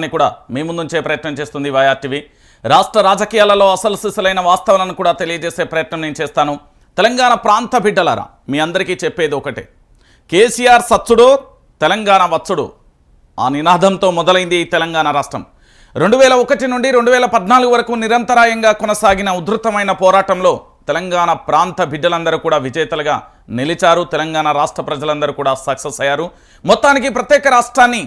కూడా మీ ముందుంచే ప్రయత్నం చేస్తుంది వైఆర్ టీవీ. రాష్ట్ర రాజకీయాలలో అసలు సిసలైన వాస్తవాలను కూడా తెలియజేసే ప్రయత్నం నేను చేస్తాను. తెలంగాణ ప్రాంత బిడ్డలారా, మీ అందరికీ చెప్పేది ఒకటే, కేసీఆర్ సచ్చుడు తెలంగాణ వచ్చుడు ఆ నినాదంతో మొదలైంది ఈ తెలంగాణ రాష్ట్రం. 2001 నుండి 2014 వరకు నిరంతరాయంగా కొనసాగిన ఉధృతమైన పోరాటంలో తెలంగాణ ప్రాంత బిడ్డలందరూ కూడా విజేతలుగా నిలిచారు. తెలంగాణ రాష్ట్ర ప్రజలందరూ కూడా సక్సెస్ అయ్యారు. మొత్తానికి ప్రత్యేక రాష్ట్రాన్ని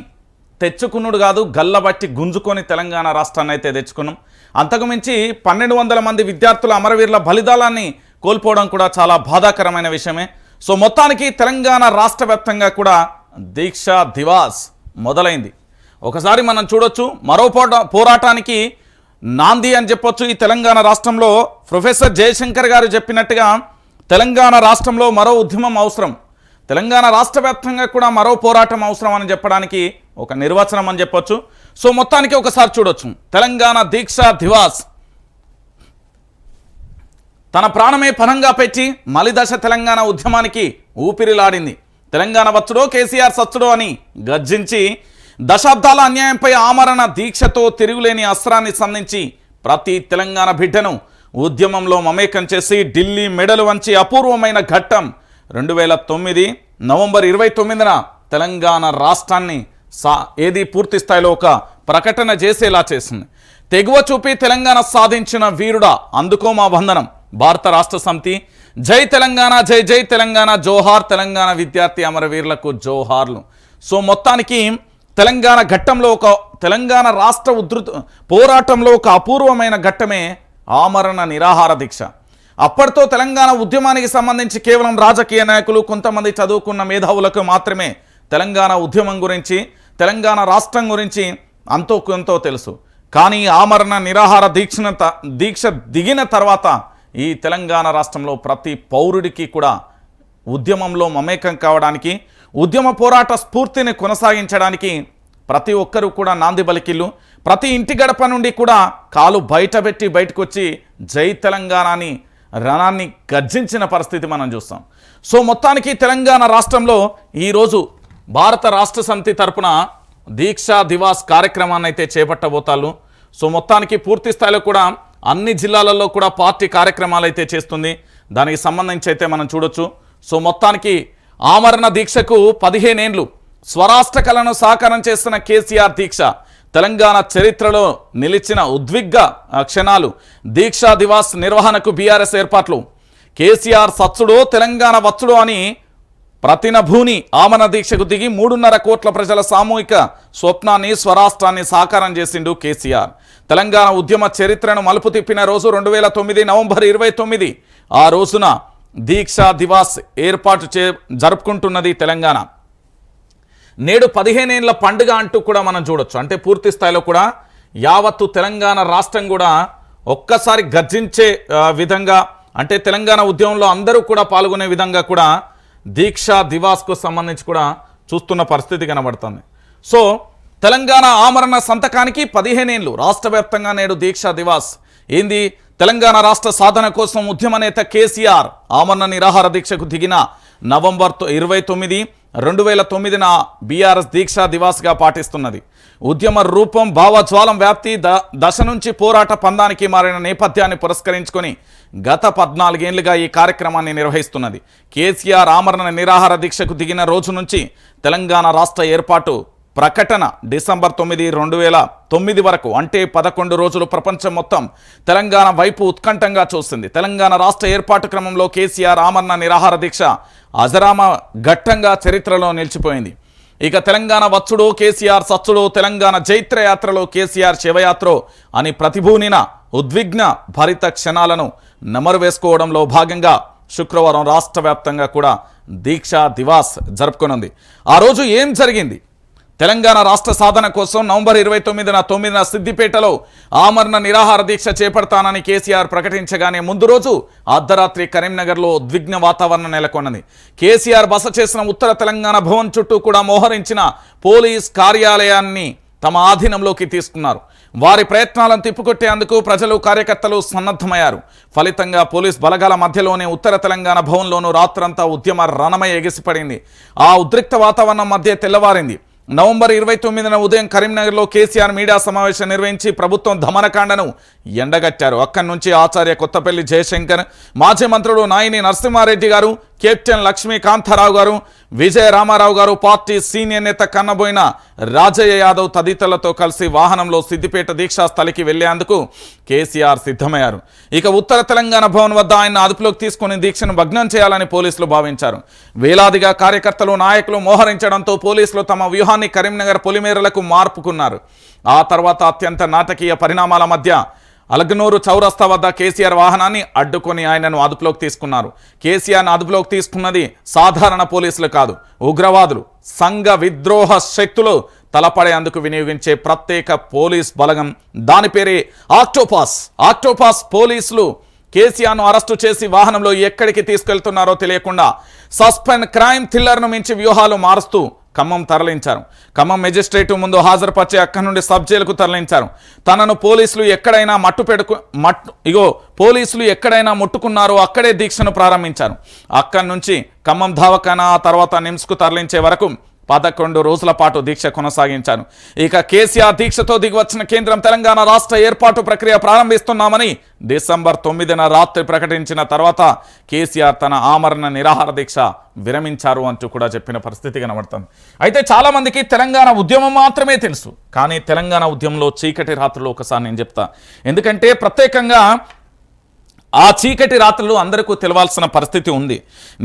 తెచ్చుకున్నాడు కాదు, గల్లబట్టి గుంజుకొని తెలంగాణ రాష్ట్రాన్ని అయితే తెచ్చుకున్నాం. అంతకుమించి 1200 మంది విద్యార్థుల అమరవీరుల బలిదానాన్ని కోల్పోవడం కూడా చాలా బాధాకరమైన విషయమే. సో మొత్తానికి తెలంగాణ రాష్ట్ర వ్యాప్తంగా కూడా దీక్ష దివాస్ మొదలైంది. ఒకసారి మనం చూడొచ్చు, మరో పోరాటానికి నాంది అని చెప్పొచ్చు. ఈ తెలంగాణ రాష్ట్రంలో ప్రొఫెసర్ జయశంకర్ గారు చెప్పినట్టుగా తెలంగాణ రాష్ట్రంలో మరో ఉద్యమం అవసరం, తెలంగాణ రాష్ట్ర వ్యాప్తంగా కూడా మరో పోరాటం అవసరం అని చెప్పడానికి ఒక నిర్వచనం అని చెప్పొచ్చు. సో మొత్తానికి ఒకసారి చూడొచ్చు, తెలంగాణ దీక్ష దివాస్ తన ప్రాణమే పణంగా పెట్టి మలిదశ తెలంగాణ ఉద్యమానికి ఊపిరిలాడింది. తెలంగాణ వచ్చుడో కేసీఆర్ సచ్చుడో అని గర్జించి దశాబ్దాల అన్యాయంపై ఆమరణ దీక్షతో తిరుగులేని అస్త్రాన్ని సంధించి ప్రతి తెలంగాణ బిడ్డను ఉద్యమంలో మమేకం చేసి ఢిల్లీ మెడలు వంచి అపూర్వమైన ఘట్టం 2009 నవంబర్ 29న తెలంగాణ రాష్ట్రాన్ని ఏది పూర్తి స్థాయిలో ఒక ప్రకటన చేసేలా చేసింది. తెగువ చూపి తెలంగాణ సాధించిన వీరుడా అందుకో మా వందనం. భారత రాష్ట్ర సమితి జై తెలంగాణ, జై జై తెలంగాణ, జోహార్ తెలంగాణ విద్యార్థి అమరవీరులకు జోహార్లు. సో మొత్తానికి తెలంగాణ ఘట్టంలో ఒక తెలంగాణ రాష్ట్ర పోరాటంలో ఒక అపూర్వమైన ఘట్టమే ఆమరణ నిరాహార దీక్ష. అప్పటితో తెలంగాణ ఉద్యమానికి సంబంధించి కేవలం రాజకీయ నాయకులు, కొంతమంది చదువుకున్న మేధావులకు మాత్రమే తెలంగాణ ఉద్యమం గురించి, తెలంగాణ రాష్ట్రం గురించి అంతో కొంతో తెలుసు. కానీ ఆమరణ నిరాహార దీక్ష దిగిన తర్వాత ఈ తెలంగాణ రాష్ట్రంలో ప్రతి పౌరుడికి కూడా ఉద్యమంలో మమేకం కావడానికి, ఉద్యమ పోరాట స్ఫూర్తిని కొనసాగించడానికి ప్రతి ఒక్కరూ కూడా నాంది బలికిళ్ళు. ప్రతి ఇంటి గడప నుండి కూడా కాలు బయటపెట్టి బయటకు వచ్చి జై తెలంగాణని రణాన్ని గర్జించిన పరిస్థితి మనం చూస్తాం. సో మొత్తానికి తెలంగాణ రాష్ట్రంలో ఈరోజు భారత రాష్ట్ర సమితి తరపున దీక్షా దివాస్ కార్యక్రమాన్ని అయితే చేపట్టబోతారు. సో మొత్తానికి పూర్తి స్థాయిలో కూడా అన్ని జిల్లాలలో కూడా పార్టీ కార్యక్రమాలు అయితే చేస్తుంది. దానికి సంబంధించి అయితే మనం చూడొచ్చు. సో మొత్తానికి ఆమరణ దీక్షకు 15 ఏళ్ళు స్వరాష్ట్ర కళను సాకారం చేస్తున్న కేసీఆర్ దీక్ష, తెలంగాణ చరిత్రలో నిలిచిన ఉద్విగ్న క్షణాలు, దీక్షా దివాస్ నిర్వహణకు బీఆర్ఎస్ ఏర్పాట్లు, కేసీఆర్ సచ్చుడో తెలంగాణ వచ్చుడో అని ప్రతినభూని ఆమరణ దీక్షకు దిగి 3.5 కోట్ల ప్రజల సామూహిక స్వప్నాన్ని, స్వరాష్ట్రాన్ని సాకారం చేసిండు కేసీఆర్. తెలంగాణ ఉద్యమ చరిత్రను మలుపు తిప్పిన రోజు 2009 నవంబర్ 29. ఆ రోజున దీక్షా దివాస్ ఏర్పాటు జరుపుకుంటున్నది తెలంగాణ. నేడు 15 ఏళ్ల పండుగ అంటూ కూడా మనం చూడొచ్చు. అంటే పూర్తి స్థాయిలో కూడా యావత్తు తెలంగాణ రాష్ట్రం కూడా ఒక్కసారి గర్జించే విధంగా, అంటే తెలంగాణ ఉద్యమంలో అందరూ కూడా పాల్గొనే విధంగా కూడా దీక్షా దివాస్కు సంబంధించి కూడా చూస్తున్న పరిస్థితి కనబడుతుంది. సో తెలంగాణ ఆమరణ సంతకానికి 15 ఏళ్ళు రాష్ట్ర వ్యాప్తంగా నేడు దీక్షా దివాస్ ఏంది? తెలంగాణ రాష్ట్ర సాధన కోసం ఉద్యమ నేత కేసీఆర్ ఆమరణ నిరాహార దీక్షకు దిగిన నవంబర్ 29, 2009న బీఆర్ఎస్ దీక్షా దివాస్గా పాటిస్తున్నది. ఉద్యమ రూపం, భావజ్వాలం వ్యాప్తి దశ నుంచి పోరాట పందానికి మారిన నేపథ్యాన్ని పురస్కరించుకొని గత 14 ఏళ్లుగా ఈ కార్యక్రమాన్ని నిర్వహిస్తున్నది. కేసీఆర్ ఆమరణ నిరాహార దీక్షకు దిగిన రోజు నుంచి తెలంగాణ రాష్ట్ర ఏర్పాటు ప్రకటన డిసెంబర్ 9, 2009 వరకు, అంటే 11 రోజులు ప్రపంచం మొత్తం తెలంగాణ వైపు ఉత్కంఠంగా చూస్తుంది. తెలంగాణ రాష్ట్ర ఏర్పాటు క్రమంలో కేసీఆర్ ఆమరణ నిరాహార దీక్ష అజరామ ఘట్టంగా చరిత్రలో నిలిచిపోయింది. ఇక తెలంగాణ వచ్చుడో కేసీఆర్ సచ్చుడో, తెలంగాణ జైత్రయాత్రలో కేసీఆర్ శివయాత్రో అని ప్రతిభూనిన ఉద్విగ్న భరిత క్షణాలను నెమరు వేసుకోవడంలో భాగంగా శుక్రవారం రాష్ట్ర వ్యాప్తంగా కూడా దీక్షా దివాస్ జరుపుకొనుంది. ఆ రోజు ఏం జరిగింది? తెలంగాణ రాష్ట్ర సాధన కోసం నవంబర్ 29న సిద్దిపేటలో ఆమరణ నిరాహార దీక్ష చేపడతానని కేసీఆర్ ప్రకటించగానే ముందు రోజు అర్ధరాత్రి కరీంనగర్లో ఉద్విగ్న వాతావరణం నెలకొన్నది. కేసీఆర్ బస చేసిన ఉత్తర తెలంగాణ భవన్ చుట్టూ కూడా మోహరించిన పోలీస్ కార్యాలయాన్ని తమ ఆధీనంలోకి తీసుకున్నారు. వారి ప్రయత్నాలను తిప్పుకొట్టేందుకు ప్రజలు, కార్యకర్తలు సన్నద్ధమయ్యారు. ఫలితంగా పోలీస్ బలగాల మధ్యలోనే ఉత్తర తెలంగాణ భవన్లోనూ రాత్రంతా ఉద్యమ రణమై ఎగిసిపడింది. ఆ ఉద్రిక్త వాతావరణం మధ్య తెల్లవారింది. నవంబర్ 29న ఉదయం కరీంనగర్లో కేసీఆర్ మీడియా సమావేశం నిర్వహించి ప్రభుత్వం దమనకాండను ఎండగట్టారు. అక్కడి నుంచి ఆచార్య కొత్తపల్లి జయశంకర్, మాజీ మంత్రులు నాయిని నరసింహారెడ్డి గారు, కెప్టెన్ లక్ష్మీకాంతారావు గారు, విజయ రామారావు గారు, పార్టీ సీనియర్ నేత కన్నబోయిన రాజయ్య యాదవ్ తదితరులతో కలిసి వాహనంలో సిద్దిపేట దీక్షా స్థలికి వెళ్లేందుకు కేసీఆర్ సిద్ధమయ్యారు. ఇక ఉత్తర తెలంగాణ భవన్ వద్ద ఆయన అదుపులోకి తీసుకుని దీక్షను భగ్నం చేయాలని పోలీసులు భావించారు. వేలాదిగా కార్యకర్తలు, నాయకులు మోహరించడంతో పోలీసులు తమ వ్యూహాన్ని కరీంనగర్ పొలిమేరలకు మార్పుకున్నారు. ఆ తర్వాత అత్యంత నాటకీయ పరిణామాల మధ్య అలగనూరు చౌరస్తా వద్ద కేసీఆర్ వాహనాన్ని అడ్డుకొని ఆయనను అదుపులోకి తీసుకున్నారు. కేసీఆర్ను అదుపులోకి తీసుకున్నది సాధారణ పోలీసులు కాదు, ఉగ్రవాదులు, సంఘ విద్రోహ శక్తులు తలపడేందుకు వినియోగించే ప్రత్యేక పోలీస్ బలగం. దాని పేరే ఆక్టోపాస్. ఆక్టోపాస్ పోలీసులు కేసీఆర్ను అరెస్టు చేసి వాహనంలో ఎక్కడికి తీసుకెళ్తున్నారో తెలియకుండా సస్పెండ్ క్రైమ్ థ్రిల్లర్ను మించి వ్యూహాలు మారుస్తూ ఖమ్మం తరలించారు. ఖమ్మం మెజిస్ట్రేట్ ముందు హాజరుపరిచి అక్కడి నుండి సబ్ జైలుకు తరలించారు. తనను పోలీసులు ఎక్కడైనా ముట్టుకున్నారో అక్కడే దీక్షను ప్రారంభించారు. అక్కడి నుంచి ఖమ్మం దవాఖానా, ఆ తర్వాత నిమ్స్కు తరలించే వరకు 11 రోజుల పాటు దీక్ష కొనసాగించారు. ఇక కేసీఆర్ దీక్షతో దిగివచ్చిన కేంద్రం తెలంగాణ రాష్ట్ర ఏర్పాటు ప్రక్రియ ప్రారంభిస్తున్నామని డిసెంబర్ 9న రాత్రి ప్రకటించిన తర్వాత కేసీఆర్ తన ఆమరణ నిరాహార దీక్ష విరమించారు అంటూ కూడా చెప్పిన పరిస్థితి కనబడుతుంది. అయితే చాలా మందికి తెలంగాణ ఉద్యమం మాత్రమే తెలుసు, కానీ తెలంగాణ ఉద్యమంలో చీకటి రాత్రులు ఒకసారి నేను చెప్తా. ఎందుకంటే ప్రత్యేకంగా ఆ చీకటి రాత్రులు అందరికీ తెలవాల్సిన పరిస్థితి ఉంది.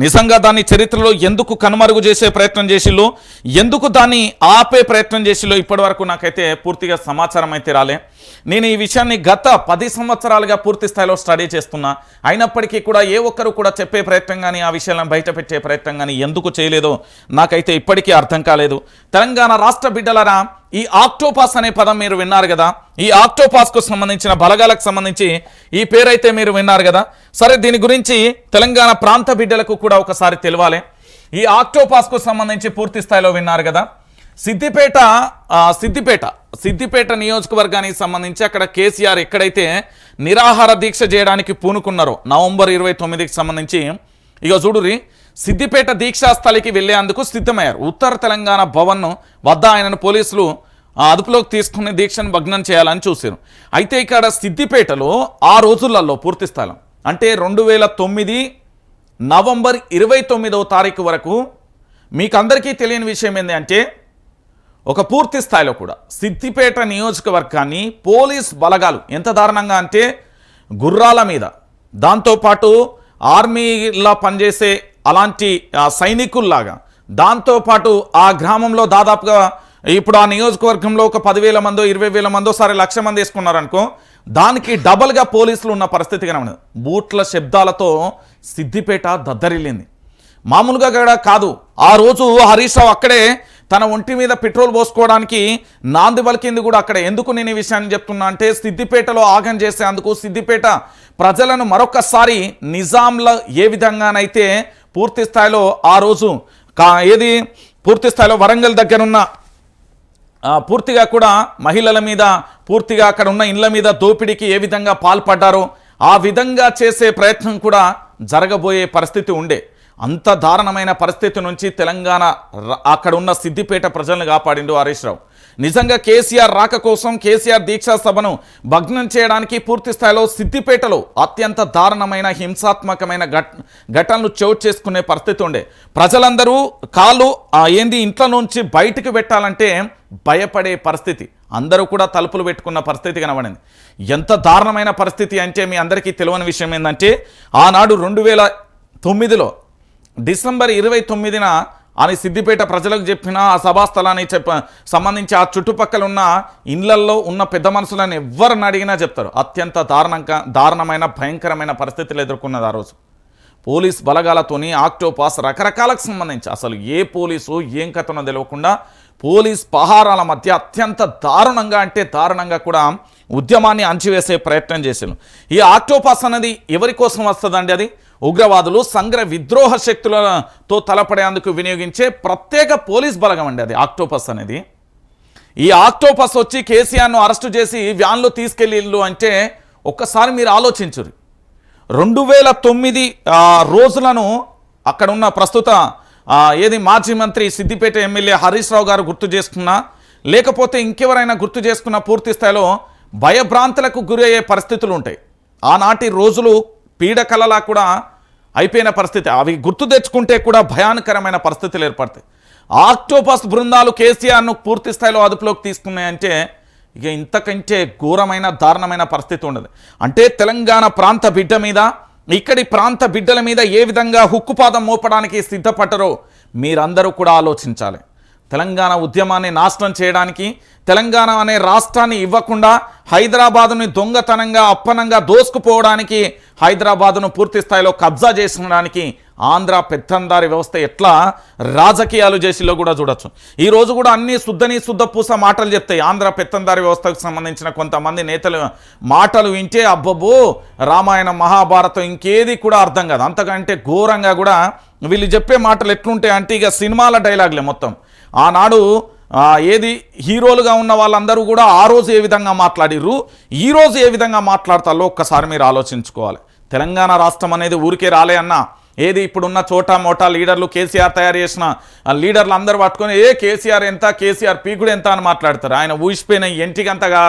నిజంగా దాన్ని చరిత్రలో ఎందుకు కనుమరుగు చేసే ప్రయత్నం చేసిల్లో, ఎందుకు దాన్ని ఆపే ప్రయత్నం చేసిల్లో ఇప్పటి వరకు నాకైతే పూర్తిగా సమాచారం అయితే రాలే. నేను ఈ విషయాన్ని గత 10 సంవత్సరాలుగా పూర్తి స్థాయిలో స్టడీ చేస్తున్నా. అయినప్పటికీ కూడా ఏ ఒక్కరు కూడా చెప్పే ప్రయత్నం కానీ, ఆ విషయాలను బయట పెట్టే ప్రయత్నం కానీ ఎందుకు చేయలేదో నాకైతే ఇప్పటికీ అర్థం కాలేదు. తెలంగాణ రాష్ట్ర బిడ్డలరా, ఈ ఆక్టోపాస్ అనే పదం మీరు విన్నారు కదా. ఈ ఆక్టోపాస్కు సంబంధించిన బలగాలకు సంబంధించి ఈ పేరైతే మీరు విన్నారు కదా. సరే, దీని గురించి తెలంగాణ ప్రాంత బిడ్డలకు కూడా ఒకసారి తెలవాలి. ఈ ఆక్టోపాస్కు సంబంధించి పూర్తి స్థాయిలో విన్నారు కదా. సిద్దిపేట నియోజకవర్గానికి సంబంధించి అక్కడ కేసీఆర్ ఎక్కడైతే నిరాహార దీక్ష చేయడానికి పూనుకున్నారో నవంబర్ 29కి సంబంధించి ఇక చూడురి, సిద్దిపేట దీక్షా స్థలికి వెళ్లేందుకు సిద్ధమయ్యారు. ఉత్తర తెలంగాణ భవన్ వద్ద ఆయనను పోలీసులు అదుపులోకి తీసుకుని దీక్షను భగ్నం చేయాలని చూశారు. అయితే ఇక్కడ సిద్దిపేటలో ఆ రోజులలో పూర్తి స్థలం అంటే 2009 నవంబర్ 29వ తారీఖు వరకు మీకు అందరికీ తెలియని విషయం ఏంటి అంటే, ఒక పూర్తి స్థాయిలో కూడా సిద్దిపేట నియోజకవర్గాన్ని పోలీస్ బలగాలు ఎంత దారుణంగా అంటే గుర్రాల మీద, దాంతోపాటు ఆర్మీలా పనిచేసే అలాంటి సైనికుల్లాగా, దాంతోపాటు ఆ గ్రామంలో దాదాపుగా ఇప్పుడు ఆ నియోజకవర్గంలో ఒక 10,000 మందో 20,000 మందో, సరే 1,00,000 మంది వేసుకున్నారనుకో, దానికి డబల్గా పోలీసులు ఉన్న పరిస్థితి కనబడింది. బూట్ల శబ్దాలతో సిద్దిపేట దద్దరిల్లింది. మామూలుగా కూడా కాదు. ఆ రోజు హరీష్ రావు అక్కడే తన ఒంటి మీద పెట్రోల్ పోసుకోవడానికి నాంది పలికింది కూడా అక్కడ. ఎందుకు నేను ఈ విషయాన్ని చెప్తున్నా అంటే, సిద్దిపేటలో ఆగం చేసేందుకు సిద్దిపేట ప్రజలను మరొకసారి నిజాంలో ఏ విధంగానైతే పూర్తి స్థాయిలో ఆ రోజు పూర్తి స్థాయిలో వరంగల్ దగ్గరున్న పూర్తిగా కూడా మహిళల మీద, పూర్తిగా అక్కడ ఉన్న ఇళ్ల మీద దోపిడీకి ఏ విధంగా పాల్పడ్డారో ఆ విధంగా చేసే ప్రయత్నం కూడా జరగబోయే పరిస్థితి ఉండే. అంత దారుణమైన పరిస్థితి నుంచి తెలంగాణ అక్కడ ఉన్న సిద్దిపేట ప్రజలను కాపాడిండు హరీష్ రావు. నిజంగా కేసీఆర్ రాక కోసం, కేసీఆర్ దీక్షా సభను భగ్నం చేయడానికి పూర్తి స్థాయిలో సిద్దిపేటలో అత్యంత దారుణమైన హింసాత్మకమైన ఘటనలు చోటు చేసుకునే పరిస్థితి ఉండే. ప్రజలందరూ కాళ్ళు ఇంట్లో నుంచి బయటకు పెట్టాలంటే భయపడే పరిస్థితి, అందరూ కూడా తలుపులు పెట్టుకున్న పరిస్థితి కనబడింది. ఎంత దారుణమైన పరిస్థితి అంటే మీ అందరికీ తెలియని విషయం ఏంటంటే, ఆనాడు 2009లో డిసెంబర్ 29న అని సిద్దిపేట ప్రజలకు చెప్పిన ఆ సభాస్థలాన్ని సంబంధించి ఆ చుట్టుపక్కల ఉన్న ఇళ్లల్లో ఉన్న పెద్ద మనుషులను ఎవరిని అడిగినా చెప్తారు, అత్యంత దారుణమైన భయంకరమైన పరిస్థితులు ఎదుర్కొన్నది ఆ రోజు. పోలీస్ బలగాలతోని ఆక్టోపాస్ రకరకాలకు సంబంధించి అసలు ఏ పోలీసు ఏం కథనో తెలియకుండా పోలీస్ పహారాల మధ్య అత్యంత దారుణంగా కూడా ఉద్యమాన్ని అంచివేసే ప్రయత్నం చేశాను. ఈ ఆక్టోపాస్ అనేది ఎవరి కోసం వస్తుందండి? అది ఉగ్రవాదులు, సంఘ విద్రోహ శక్తులతో తలపడేందుకు వినియోగించే ప్రత్యేక పోలీస్ బలగం అండి అది ఆక్టోపస్ అనేది. ఈ ఆక్టోపస్ వచ్చి కేసీఆర్ను అరెస్టు చేసి వ్యాన్లో తీసుకెళ్ళిళ్ళు అంటే ఒక్కసారి మీరు ఆలోచించురు. 2009 రోజులను అక్కడున్న ప్రస్తుత ఏది మాజీ మంత్రి సిద్దిపేట ఎమ్మెల్యే హరీష్ రావు గారు గుర్తు చేసుకున్నా, లేకపోతే ఇంకెవరైనా గుర్తు చేసుకున్న పూర్తి స్థాయిలో భయభ్రాంతులకు గురి అయ్యే పరిస్థితులు ఉంటాయి. ఆనాటి రోజులు పీడకలలా కూడా అయిపోయిన పరిస్థితి. అవి గుర్తు తెచ్చుకుంటే కూడా భయానకరమైన పరిస్థితులు ఏర్పడతాయి. ఆక్టోపస్ బృందాలు కేసీఆర్ను పూర్తి స్థాయిలో అదుపులోకి తీసుకున్నాయంటే ఇక ఇంతకంటే ఘోరమైన దారుణమైన పరిస్థితి ఉండదు. అంటే తెలంగాణ ప్రాంత బిడ్డ మీద, ఇక్కడి ప్రాంత బిడ్డల మీద ఏ విధంగా హుక్కుపాదం మోపడానికి సిద్ధపడ్డారో మీరందరూ కూడా ఆలోచించాలి. తెలంగాణ ఉద్యమాన్ని నాశనం చేయడానికి, తెలంగాణ అనే రాష్ట్రాన్ని ఇవ్వకుండా హైదరాబాదుని దొంగతనంగా అప్పనంగా దోసుకుపోవడానికి, హైదరాబాదును పూర్తి స్థాయిలో కబ్జా చేసుకోవడానికి ఆంధ్ర పెత్తందారి వ్యవస్థ ఎట్లా రాజకీయాలు చేసిలో కూడా చూడొచ్చు. ఈరోజు కూడా అన్ని శుద్ధపూస మాటలు చెప్తాయి. ఆంధ్ర పెత్తందారి వ్యవస్థకు సంబంధించిన కొంతమంది నేతలు మాటలు వింటే అబ్బబ్బో రామాయణం మహాభారతం ఇంకేది కూడా అర్థం కాదు. అంతకంటే ఘోరంగా కూడా వీళ్ళు చెప్పే మాటలు ఎట్లుంటాయి అంటే ఇక సినిమాల డైలాగులే మొత్తం. ఆనాడు ఏది హీరోలుగా ఉన్న వాళ్ళందరూ కూడా ఆ రోజు ఏ విధంగా మాట్లాడిర్రు, ఈరోజు ఏ విధంగా మాట్లాడతారో ఒక్కసారి మీరు ఆలోచించుకోవాలి. తెలంగాణ రాష్ట్రం అనేది ఊరికే రాలే అన్న. ఏది ఇప్పుడున్న చోటా మోటా లీడర్లు, కేసీఆర్ తయారు చేసిన లీడర్లు అందరూ పట్టుకొని కేసీఆర్ ఎంత, కేసీఆర్ పీకుడు ఎంత అని మాట్లాడతారు. ఆయన ఊసిపోయిన ఎంటికంతగా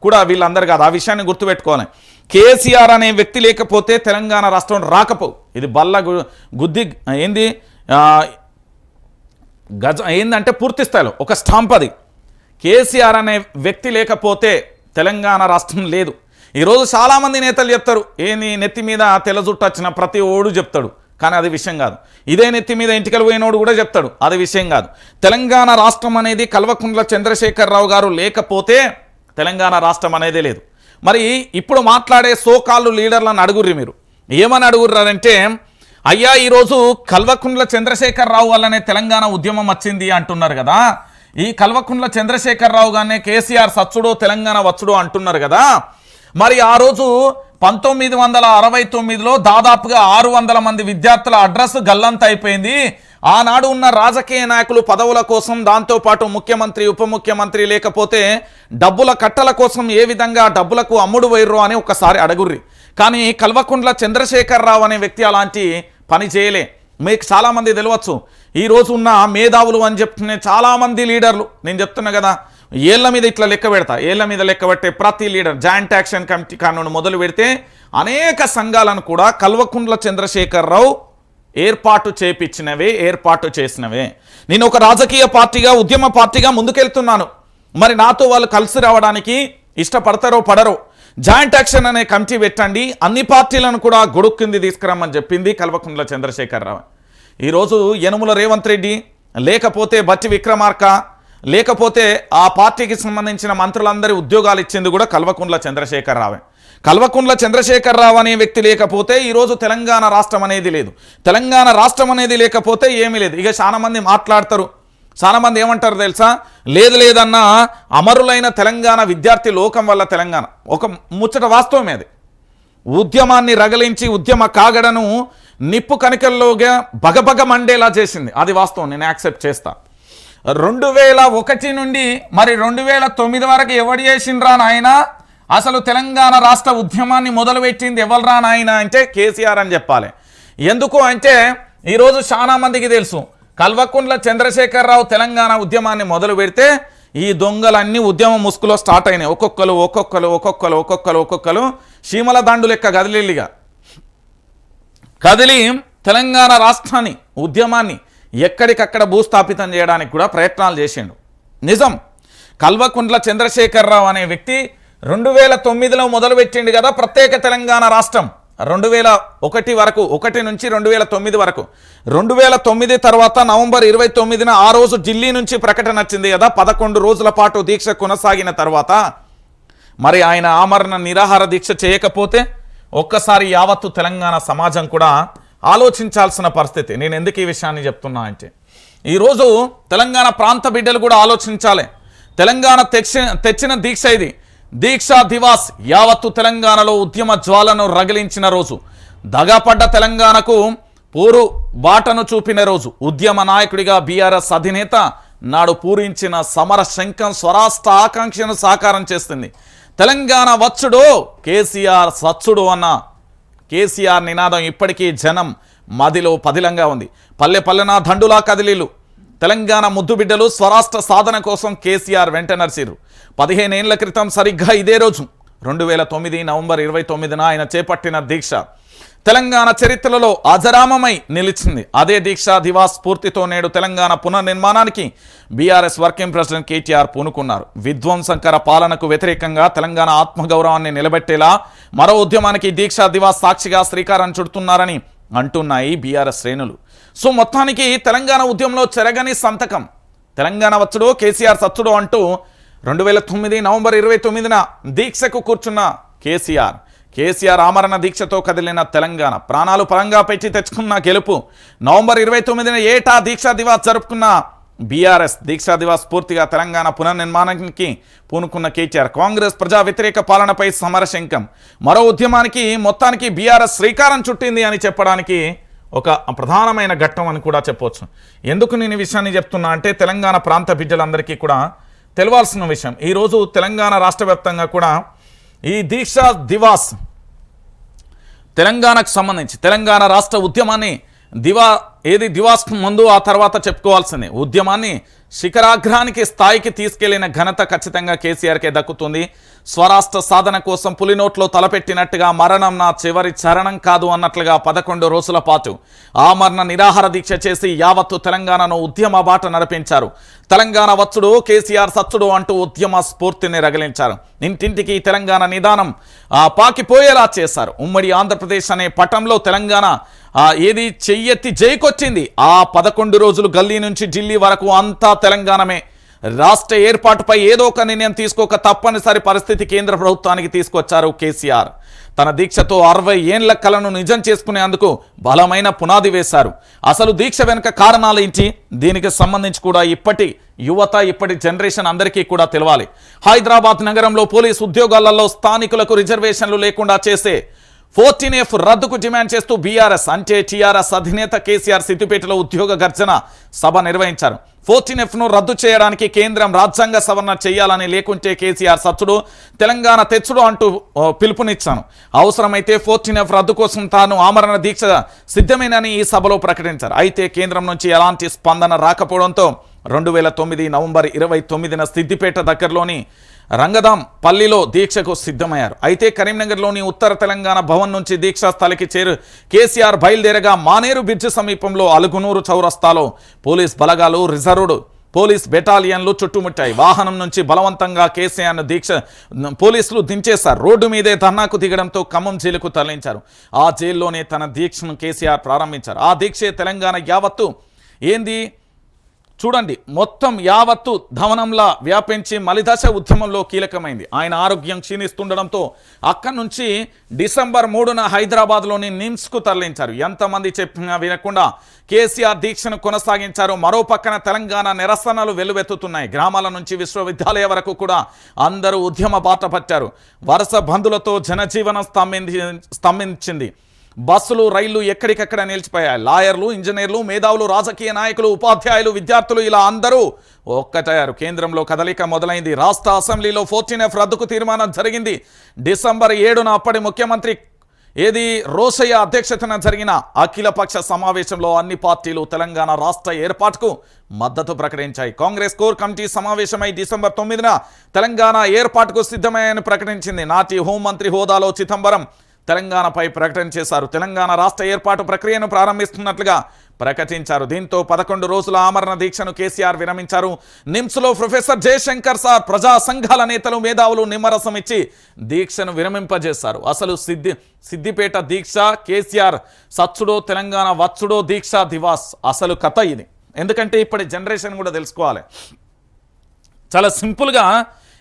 కూడా వీళ్ళందరూ కాదు. ఆ విషయాన్ని గుర్తుపెట్టుకోవాలి. కేసీఆర్ అనే వ్యక్తి లేకపోతే తెలంగాణ రాష్ట్రం రాకపోవు. ఇది బల్ల గుద్ది ఏంది గజ ఏందంటే పూర్తి స్థాయిలో ఒక స్టాంప్. అది కేసీఆర్ అనే వ్యక్తి లేకపోతే తెలంగాణ రాష్ట్రం లేదు. ఈరోజు చాలామంది నేతలు చెప్తారు, ఏంది నెత్తి మీద తెల్ల జుట్టు వచ్చిన ప్రతి ఓడు చెప్తాడు, కానీ అది విషయం కాదు. ఇదే నెత్తి మీద ఇంటికలు పోయినోడు కూడా చెప్తాడు, అది విషయం కాదు. తెలంగాణ రాష్ట్రం అనేది కల్వకుంట్ల చంద్రశేఖరరావు గారు లేకపోతే తెలంగాణ రాష్ట్రం అనేదే లేదు. మరి ఇప్పుడు మాట్లాడే సోకాళ్ళు లీడర్లను అడుగుర్రి. మీరు ఏమని అడుగుర్రంటే, అయ్యా ఈరోజు కల్వకుంట్ల చంద్రశేఖరరావు వల్లనే తెలంగాణ ఉద్యమం వచ్చింది అంటున్నారు కదా. ఈ కల్వకుంట్ల చంద్రశేఖరరావు గానే కేసీఆర్ సచ్చుడో తెలంగాణ వచ్చుడో అంటున్నారు కదా. మరి ఆ రోజు 1969లో దాదాపుగా 600 మంది విద్యార్థుల అడ్రస్ గల్లంత అయిపోయింది. ఆనాడు ఉన్న రాజకీయ నాయకులు పదవుల కోసం, దాంతోపాటు ముఖ్యమంత్రి, ఉప ముఖ్యమంత్రి, లేకపోతే డబ్బుల కట్టల కోసం ఏ విధంగా డబ్బులకు అమ్ముడు వైర్రో అని ఒకసారి అడుగుర్రి. కానీ కల్వకుంట్ల చంద్రశేఖరరావు అనే వ్యక్తి అలాంటి పని చేయలే. మీకు చాలామంది తెలియవచ్చు. ఈరోజు ఉన్న మేధావులు అని చెప్తున్న చాలామంది లీడర్లు, నేను చెప్తున్నా కదా, ఏళ్ల మీద ఇట్లా లెక్క పెడతా, ఏళ్ల మీద లెక్క పెట్టే ప్రతి లీడర్ జాయింట్ యాక్షన్ కమిటీ కాను మొదలు పెడితే అనేక సంఘాలను కూడా కల్వకుంట్ల చంద్రశేఖరరావు ఏర్పాటు చేపించినవే, ఏర్పాటు చేసినవే. నేను ఒక రాజకీయ పార్టీగా, ఉద్యమ పార్టీగా ముందుకెళ్తున్నాను. మరి నాతో వాళ్ళు కలిసి రావడానికి ఇష్టపడతారో పడరో, జాయింట్ యాక్షన్ అనే కమిటీ పెట్టండి, అన్ని పార్టీలను కూడా గొడుగు కింది తీసుకురమ్మని చెప్పింది కల్వకుంట్ల చంద్రశేఖరరావు. ఈరోజు యనుమల రేవంత్ రెడ్డి, లేకపోతే బట్టి విక్రమార్క, లేకపోతే ఆ పార్టీకి సంబంధించిన మంత్రులందరి ఉద్యోగాలు ఇచ్చింది కూడా కల్వకుంట్ల చంద్రశేఖరరావే. కల్వకుంట్ల చంద్రశేఖరరావు అనే వ్యక్తి లేకపోతే ఈరోజు తెలంగాణ రాష్ట్రం అనేది లేదు. తెలంగాణ రాష్ట్రం అనేది లేకపోతే ఏమీ లేదు. ఇక చాలామంది మాట్లాడతారు, చాలామంది ఏమంటారు తెలుసా, లేదన్నా అమరులైన తెలంగాణ విద్యార్థి లోకం వల్ల తెలంగాణ. ఒక ముచ్చట వాస్తవమే అది. ఉద్యమాన్ని రగలించి ఉద్యమ కాగడను నిప్పు కణికల్లోగా బగబగ మండేలా చేసింది, అది వాస్తవం, నేను యాక్సెప్ట్ చేస్తా. 2001 నుండి మరి 2009 వరకు ఎవడు చేసిండ్రా నాయన? అసలు తెలంగాణ రాష్ట్ర ఉద్యమాన్ని మొదలుపెట్టింది ఎవరురా నాయన అంటే కేసీఆర్ అని చెప్పాలి. ఎందుకు అంటే ఈరోజు చాలా మందికి తెలుసు, కల్వకుంట్ల చంద్రశేఖరరావు తెలంగాణ ఉద్యమాన్ని మొదలు పెడితే ఈ దొంగలన్నీ ఉద్యమ ముసుగులో స్టార్ట్ అయినాయి. ఒక్కొక్కరు చీమల దండు లెక్క కదిలి తెలంగాణ రాష్ట్రాన్ని, ఉద్యమాన్ని ఎక్కడికక్కడ భూస్థాపితం చేయడానికి కూడా ప్రయత్నాలు చేసిండు. నిజం, కల్వకుంట్ల చంద్రశేఖరరావు అనే వ్యక్తి 2009లో మొదలుపెట్టిండు కదా ప్రత్యేక తెలంగాణ రాష్ట్రం. 2001 వరకు, 1 నుంచి 2009 వరకు. 2009 తర్వాత నవంబర్ 29న ఆ రోజు ఢిల్లీ నుంచి ప్రకటన వచ్చింది కదా. 11 రోజుల పాటు దీక్ష కొనసాగిన తర్వాత మరి ఆయన ఆమరణ నిరాహార దీక్ష చేయకపోతే ఒక్కసారి యావత్తు తెలంగాణ సమాజం కూడా ఆలోచించాల్సిన పరిస్థితి. నేను ఎందుకు ఈ విషయాన్ని చెప్తున్నా అంటే ఈరోజు తెలంగాణ ప్రాంత బిడ్డలు కూడా ఆలోచించాలి. తెలంగాణ తెచ్చిన దీక్ష ఇది. దీక్షా దివాస్ యావత్తు తెలంగాణలో ఉద్యమ జ్వాలను రగిలించిన రోజు, దగాపడ్డ తెలంగాణకు పూరు బాటను చూపిన రోజు, ఉద్యమ నాయకుడిగా బీఆర్ఎస్ అధినేత నాడు పూరించిన సమర శంఖం స్వరాష్ట్ర ఆకాంక్షను సాకారం చేస్తుంది. తెలంగాణ వచ్చుడో కేసీఆర్ సచ్చుడు అన్న కేసీఆర్ నినాదం ఇప్పటికీ జనం మదిలో పదిలంగా ఉంది. పల్లె పల్లెన దండులా కదిలీలు. తెలంగాణ ముద్దుబిడ్డలు స్వరాష్ట్ర సాధన కోసం కేసీఆర్ వెంట నడిచిర్రు. 15 ఏళ్ల క్రితం సరిగ్గా ఇదే రోజు 2009 నవంబర్ 29న ఆయన చేపట్టిన దీక్ష తెలంగాణ చరిత్రలో అజరామమై నిలిచింది. అదే దీక్ష దివాస్ స్ఫూర్తితో నేడు తెలంగాణ పునర్నిర్మాణానికి బీఆర్ఎస్ వర్కింగ్ ప్రెసిడెంట్ కేటీఆర్ పూనుకున్నారు. విధ్వంసకర పాలనకు వ్యతిరేకంగా తెలంగాణ ఆత్మగౌరవాన్ని నిలబెట్టేలా మరో ఉద్యమానికి దీక్ష దివాస్ సాక్షిగా శ్రీకారం చుడుతున్నారని అంటున్నాయి బీఆర్ఎస్ శ్రేణులు. సో మొత్తానికి తెలంగాణ ఉద్యమంలో చెరగని సంతకం. తెలంగాణ వచ్చుడో కేసీఆర్ సచ్చుడో అంటూ 2009 నవంబర్ 29న దీక్షకు కూర్చున్న కేసీఆర్ ఆమరణ దీక్షతో కదిలిన తెలంగాణ ప్రాణాలు పరంగా పెట్టి తెచ్చుకున్న గెలుపు. నవంబర్ 29న ఏటా దీక్షా దివాస్ జరుపుకున్న బీఆర్ఎస్ దీక్షా దివాస్ పూర్తిగా తెలంగాణ పునర్నిర్మాణానికి పూనుకున్న కేటీఆర్ కాంగ్రెస్ ప్రజా వ్యతిరేక పాలనపై సమరశంకం. మరో ఉద్యమానికి మొత్తానికి బీఆర్ఎస్ శ్రీకారం చుట్టింది అని చెప్పడానికి ఒక ప్రధానమైన ఘట్టం అని కూడా చెప్పవచ్చు. ఎందుకు నేను ఈ విషయాన్ని చెప్తున్నా అంటే తెలంగాణ ప్రాంత బిడ్డలందరికీ కూడా తెలవాల్సిన విషయం. ఈరోజు తెలంగాణ రాష్ట్ర వ్యాప్తంగా కూడా ఈ దీక్షా దివాస్ తెలంగాణకు సంబంధించి తెలంగాణ రాష్ట్ర ఉద్యమాన్ని దివాస్ ముందు ఆ తర్వాత చెప్పుకోవాల్సిందే. ఉద్యమాన్ని శిఖరాగ్రానికి స్థాయికి తీసుకెళ్లిన ఘనత ఖచ్చితంగా కేసీఆర్కే దక్కుతుంది. స్వరాష్ట్ర సాధన కోసం పులినోట్లో తలపెట్టినట్టుగా మరణం నా చివరి చరణం కాదు అన్నట్లుగా 11 రోజుల పాటు ఆమరణ నిరాహార దీక్ష చేసి యావత్తు తెలంగాణను ఉద్యమ బాట నడిపించారు. తెలంగాణ వచ్చుడు కేసీఆర్ సచ్చుడు అంటూ ఉద్యమ స్ఫూర్తిని రగిలించారు. ఇంటింటికి తెలంగాణ నిదానం పాకిపోయేలా చేశారు. ఉమ్మడి ఆంధ్రప్రదేశ్ అనే పటంలో తెలంగాణ చెయ్యెత్తి జైకొచ్చింది. ఆ 11 రోజులు గల్లీ నుంచి ఢిల్లీ వరకు అంతా తెలంగాణమే. రాష్ట్ర ఏర్పాటుపై ఏదో ఒక నిర్ణయం తీసుకోక తప్పనిసరి పరిస్థితి కేంద్ర ప్రభుత్వానికి తీసుకొచ్చారు కేసీఆర్. తన దీక్షతో 60 ఏళ్ల కలను నిజం చేసుకునేందుకు బలమైన పునాది వేశారు. అసలు దీక్ష వెనుక కారణాలు ఏంటి, దీనికి సంబంధించి కూడా ఇప్పటి జనరేషన్ అందరికీ కూడా తెలవాలి. హైదరాబాద్ నగరంలో పోలీసు ఉద్యోగాలలో స్థానికులకు రిజర్వేషన్లు లేకుండా చేసే 14F రద్దుకు డిమాండ్ చేస్తూ బీఆర్ఎస్ అంటే టీఆర్ఎస్ అధినేత కేసీఆర్ సిద్దిపేటలో ఉద్యోగ గర్జన సభ నిర్వహించారు. 14Fను రద్దు చేయడానికి కేంద్రం రాజ్యాంగ సవరణ చేయాలని, లేకుంటే కేసీఆర్ సచ్చుడు తెలంగాణ తెచ్చుడు అంటూ పిలుపునిచ్చాను. అవసరమైతే 14F రద్దు కోసం తాను ఆమరణ దీక్ష సిద్ధమేనని ఈ సభలో ప్రకటించారు. అయితే కేంద్రం నుంచి ఎలాంటి స్పందన రాకపోవడంతో 2009 నవంబర్ 29న సిద్దిపేట దగ్గరలోని రంగదాం పల్లిలో దీక్షకు సిద్ధమయ్యారు. అయితే కరీంనగర్లోని ఉత్తర తెలంగాణ భవన్ నుంచి దీక్షా స్థలికి కేసీఆర్ బయలుదేరగా మానేరు బ్రిడ్జి సమీపంలో అలుగునూరు చౌరస్తాలో పోలీస్ బలగాలు రిజర్వ్డ్ పోలీస్ బెటాలియన్లు చుట్టుముట్టాయి. వాహనం నుంచి బలవంతంగా కేసీఆర్ను పోలీసులు దించేశారు. రోడ్డు మీదే ధర్నాకు దిగడంతో ఖమ్మం జైలుకు తరలించారు. ఆ జైల్లోనే తన దీక్షను కేసీఆర్ ప్రారంభించారు. ఆ దీక్షే తెలంగాణ యావత్తు చూడండి మొత్తం యావత్తు ధవనంలా వ్యాపించి మలిదశ ఉద్యమంలో కీలకమైంది. ఆయన ఆరోగ్యం క్షీణిస్తుండడంతో అక్కడి నుంచి డిసెంబర్ 3న హైదరాబాద్లోని నిమ్స్కు తరలించారు. ఎంతమంది చెప్పినా వినకుండా కేసీఆర్ దీక్షను కొనసాగించారు. మరో పక్కన తెలంగాణ నిరసనలు వెల్లువెత్తుతున్నాయి. గ్రామాల నుంచి విశ్వవిద్యాలయ వరకు కూడా అందరూ ఉద్యమ బాట పట్టారు. వరుస బంధులతో జనజీవనం స్తంభించింది. బస్సులు రైళ్లు ఎక్కడికక్కడ నిలిచిపోయాయి. లాయర్లు, ఇంజనీర్లు, మేధావులు, రాజకీయ నాయకులు, ఉపాధ్యాయులు, విద్యార్థులు ఇలా అందరూ ఒక్కటయ్యారు. కేంద్రంలో కదలిక మొదలైంది. రాష్ట్ర అసెంబ్లీలో 14F రద్దుకు తీర్మానం జరిగింది. డిసెంబర్ 7న అప్పటి ముఖ్యమంత్రి రోసయ్య అధ్యక్షతన జరిగిన అఖిలపక్ష సమావేశంలో అన్ని పార్టీలు తెలంగాణ రాష్ట్ర ఏర్పాటుకు మద్దతు ప్రకటించాయి. కాంగ్రెస్ కోర్ కమిటీ సమావేశమై డిసెంబర్ 9న తెలంగాణ ఏర్పాటుకు సిద్ధమయ్యాయని ప్రకటించింది. నాటి హోంమంత్రి హోదాలో చిదంబరం తెలంగాణపై ప్రకటన చేశారు. తెలంగాణ రాష్ట్ర ఏర్పాటు ప్రక్రియను ప్రారంభిస్తున్నట్లుగా ప్రకటించారు. దీంతో 11 రోజుల ఆమరణ దీక్షను కేసీఆర్ విరమించారు. నిమ్స్లో ప్రొఫెసర్ జయశంకర్ సార్, ప్రజా సంఘాల నేతలు, మేధావులు నిమ్మరసం ఇచ్చి దీక్షను విరమింపజేశారు. అసలు సిద్దిపేట దీక్ష కేసీఆర్ సచ్చుడో తెలంగాణ వచ్చుడో దీక్షా దివాస్ అసలు కథ ఇది. ఎందుకంటే ఇప్పటి జనరేషన్ కూడా తెలుసుకోవాలి. చాలా సింపుల్గా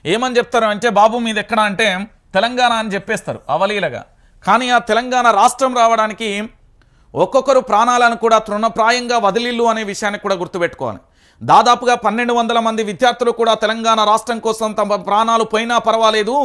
ఏమని చెప్తారు అంటే, బాబు మీది ఎక్కడ అంటే తెలంగాణ అని చెప్పేస్తారు అవలీలగా. కానీ ఆ తెలంగాణ రాష్ట్రం రావడానికి ఒక్కొక్కరు ప్రాణాలను కూడా తృణప్రాయంగా వదిలిల్లు అనే విషయాన్ని కూడా గుర్తుపెట్టుకోవాలి. దాదాపుగా 1200 మంది విద్యార్థులు కూడా తెలంగాణ రాష్ట్రం కోసం తమ ప్రాణాలు పోయినా పర్వాలేదు,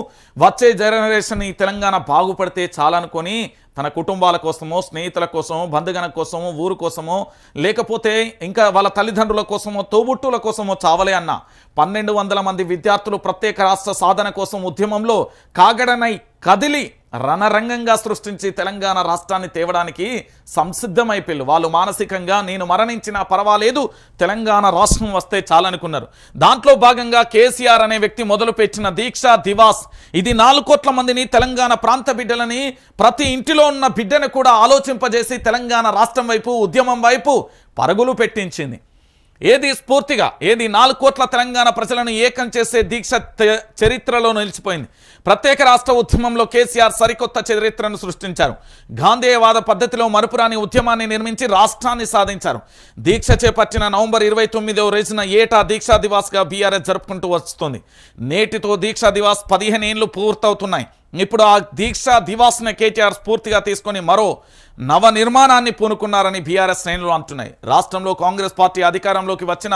వచ్చే జనరేషన్ ఈ తెలంగాణ బాగుపడితే చాలనుకొని తన కుటుంబాల కోసమో, స్నేహితుల కోసమో, బంధుగణ కోసమో, ఊరు కోసమో, లేకపోతే ఇంకా వాళ్ళ తల్లిదండ్రుల కోసమో, తోబుట్టుల కోసమో చావలే అన్న 1200 మంది విద్యార్థులు ప్రత్యేక రాష్ట్ర సాధన కోసం ఉద్యమంలో కాగడనై కదిలి రణరంగంగా సృష్టించి తెలంగాణ రాష్ట్రాన్ని తేవడానికి సంసిద్ధమైపోయారు. వాళ్ళు మానసికంగా నేను మరణించినా పర్వాలేదు, తెలంగాణ రాష్ట్రం వస్తే చాలనుకున్నారు. దాంట్లో భాగంగా కేసీఆర్ అనే వ్యక్తి మొదలుపెట్టిన దీక్ష దివాస్ ఇది 4 కోట్ల మందిని, తెలంగాణ ప్రాంత బిడ్డలని, ప్రతి ఇంటిలో ఉన్న బిడ్డను కూడా ఆలోచింపజేసి తెలంగాణ రాష్ట్రం వైపు, ఉద్యమం వైపు పరుగులు పెట్టించింది. ఏది స్ఫూర్తిగా, ఏది 4 కోట్ల తెలంగాణ ప్రజలను ఏకం చేసే దీక్ష చరిత్రలో నిలిచిపోయింది. ప్రత్యేక రాష్ట్ర ఉద్యమంలో కేసీఆర్ సరికొత్త చరిత్రను సృష్టించారు. గాంధేయవాద పద్ధతిలో మరుపురాని ఉద్యమాన్ని నిర్మించి రాష్ట్రాన్ని సాధించారు. దీక్ష చేపట్టిన నవంబర్ 29వ రోజున ఏటా దీక్షా దివాస్గా బీఆర్ఎస్ జరుపుకుంటూ వస్తుంది. నేటితో దీక్షా దివాస్ 15 ఏళ్లు పూర్తవుతున్నాయి. ఇప్పుడు ఆ దీక్షా దివాస్ని కేటీఆర్ స్ఫూర్తిగా తీసుకొని మరో నవ నిర్మాణాన్ని పూనుకున్నారని బీఆర్ఎస్ శ్రేణులు అంటున్నాయి. రాష్ట్రంలో కాంగ్రెస్ పార్టీ అధికారంలోకి వచ్చిన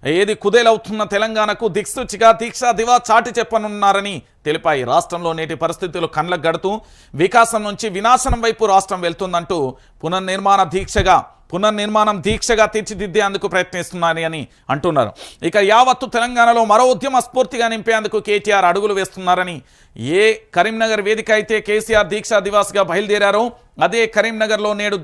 ఏది కుదేలవుతున్న తెలంగాణకు దిక్సూచిగా దీక్షా దివాస్ చాటి చెప్పనున్నారని తెలిపాయి. రాష్ట్రంలో నేటి పరిస్థితులు కండ్లకు గడుతూ వికాసం నుంచి వినాశనం వైపు రాష్ట్రం వెళ్తుందంటూ పునర్నిర్మాణం దీక్షగా తీర్చిదిద్దేందుకు ప్రయత్నిస్తున్నారని అని అంటున్నారు. ఇక యావత్తు తెలంగాణలో మరో ఉద్యమ స్ఫూర్తిగా నింపేందుకు కేటీఆర్ అడుగులు వేస్తున్నారని, ఏ కరీంనగర్ వేదిక అయితే కేసీఆర్ దీక్షా దివాస్గా బయలుదేరారో అదే కరీంనగర్లో నేడు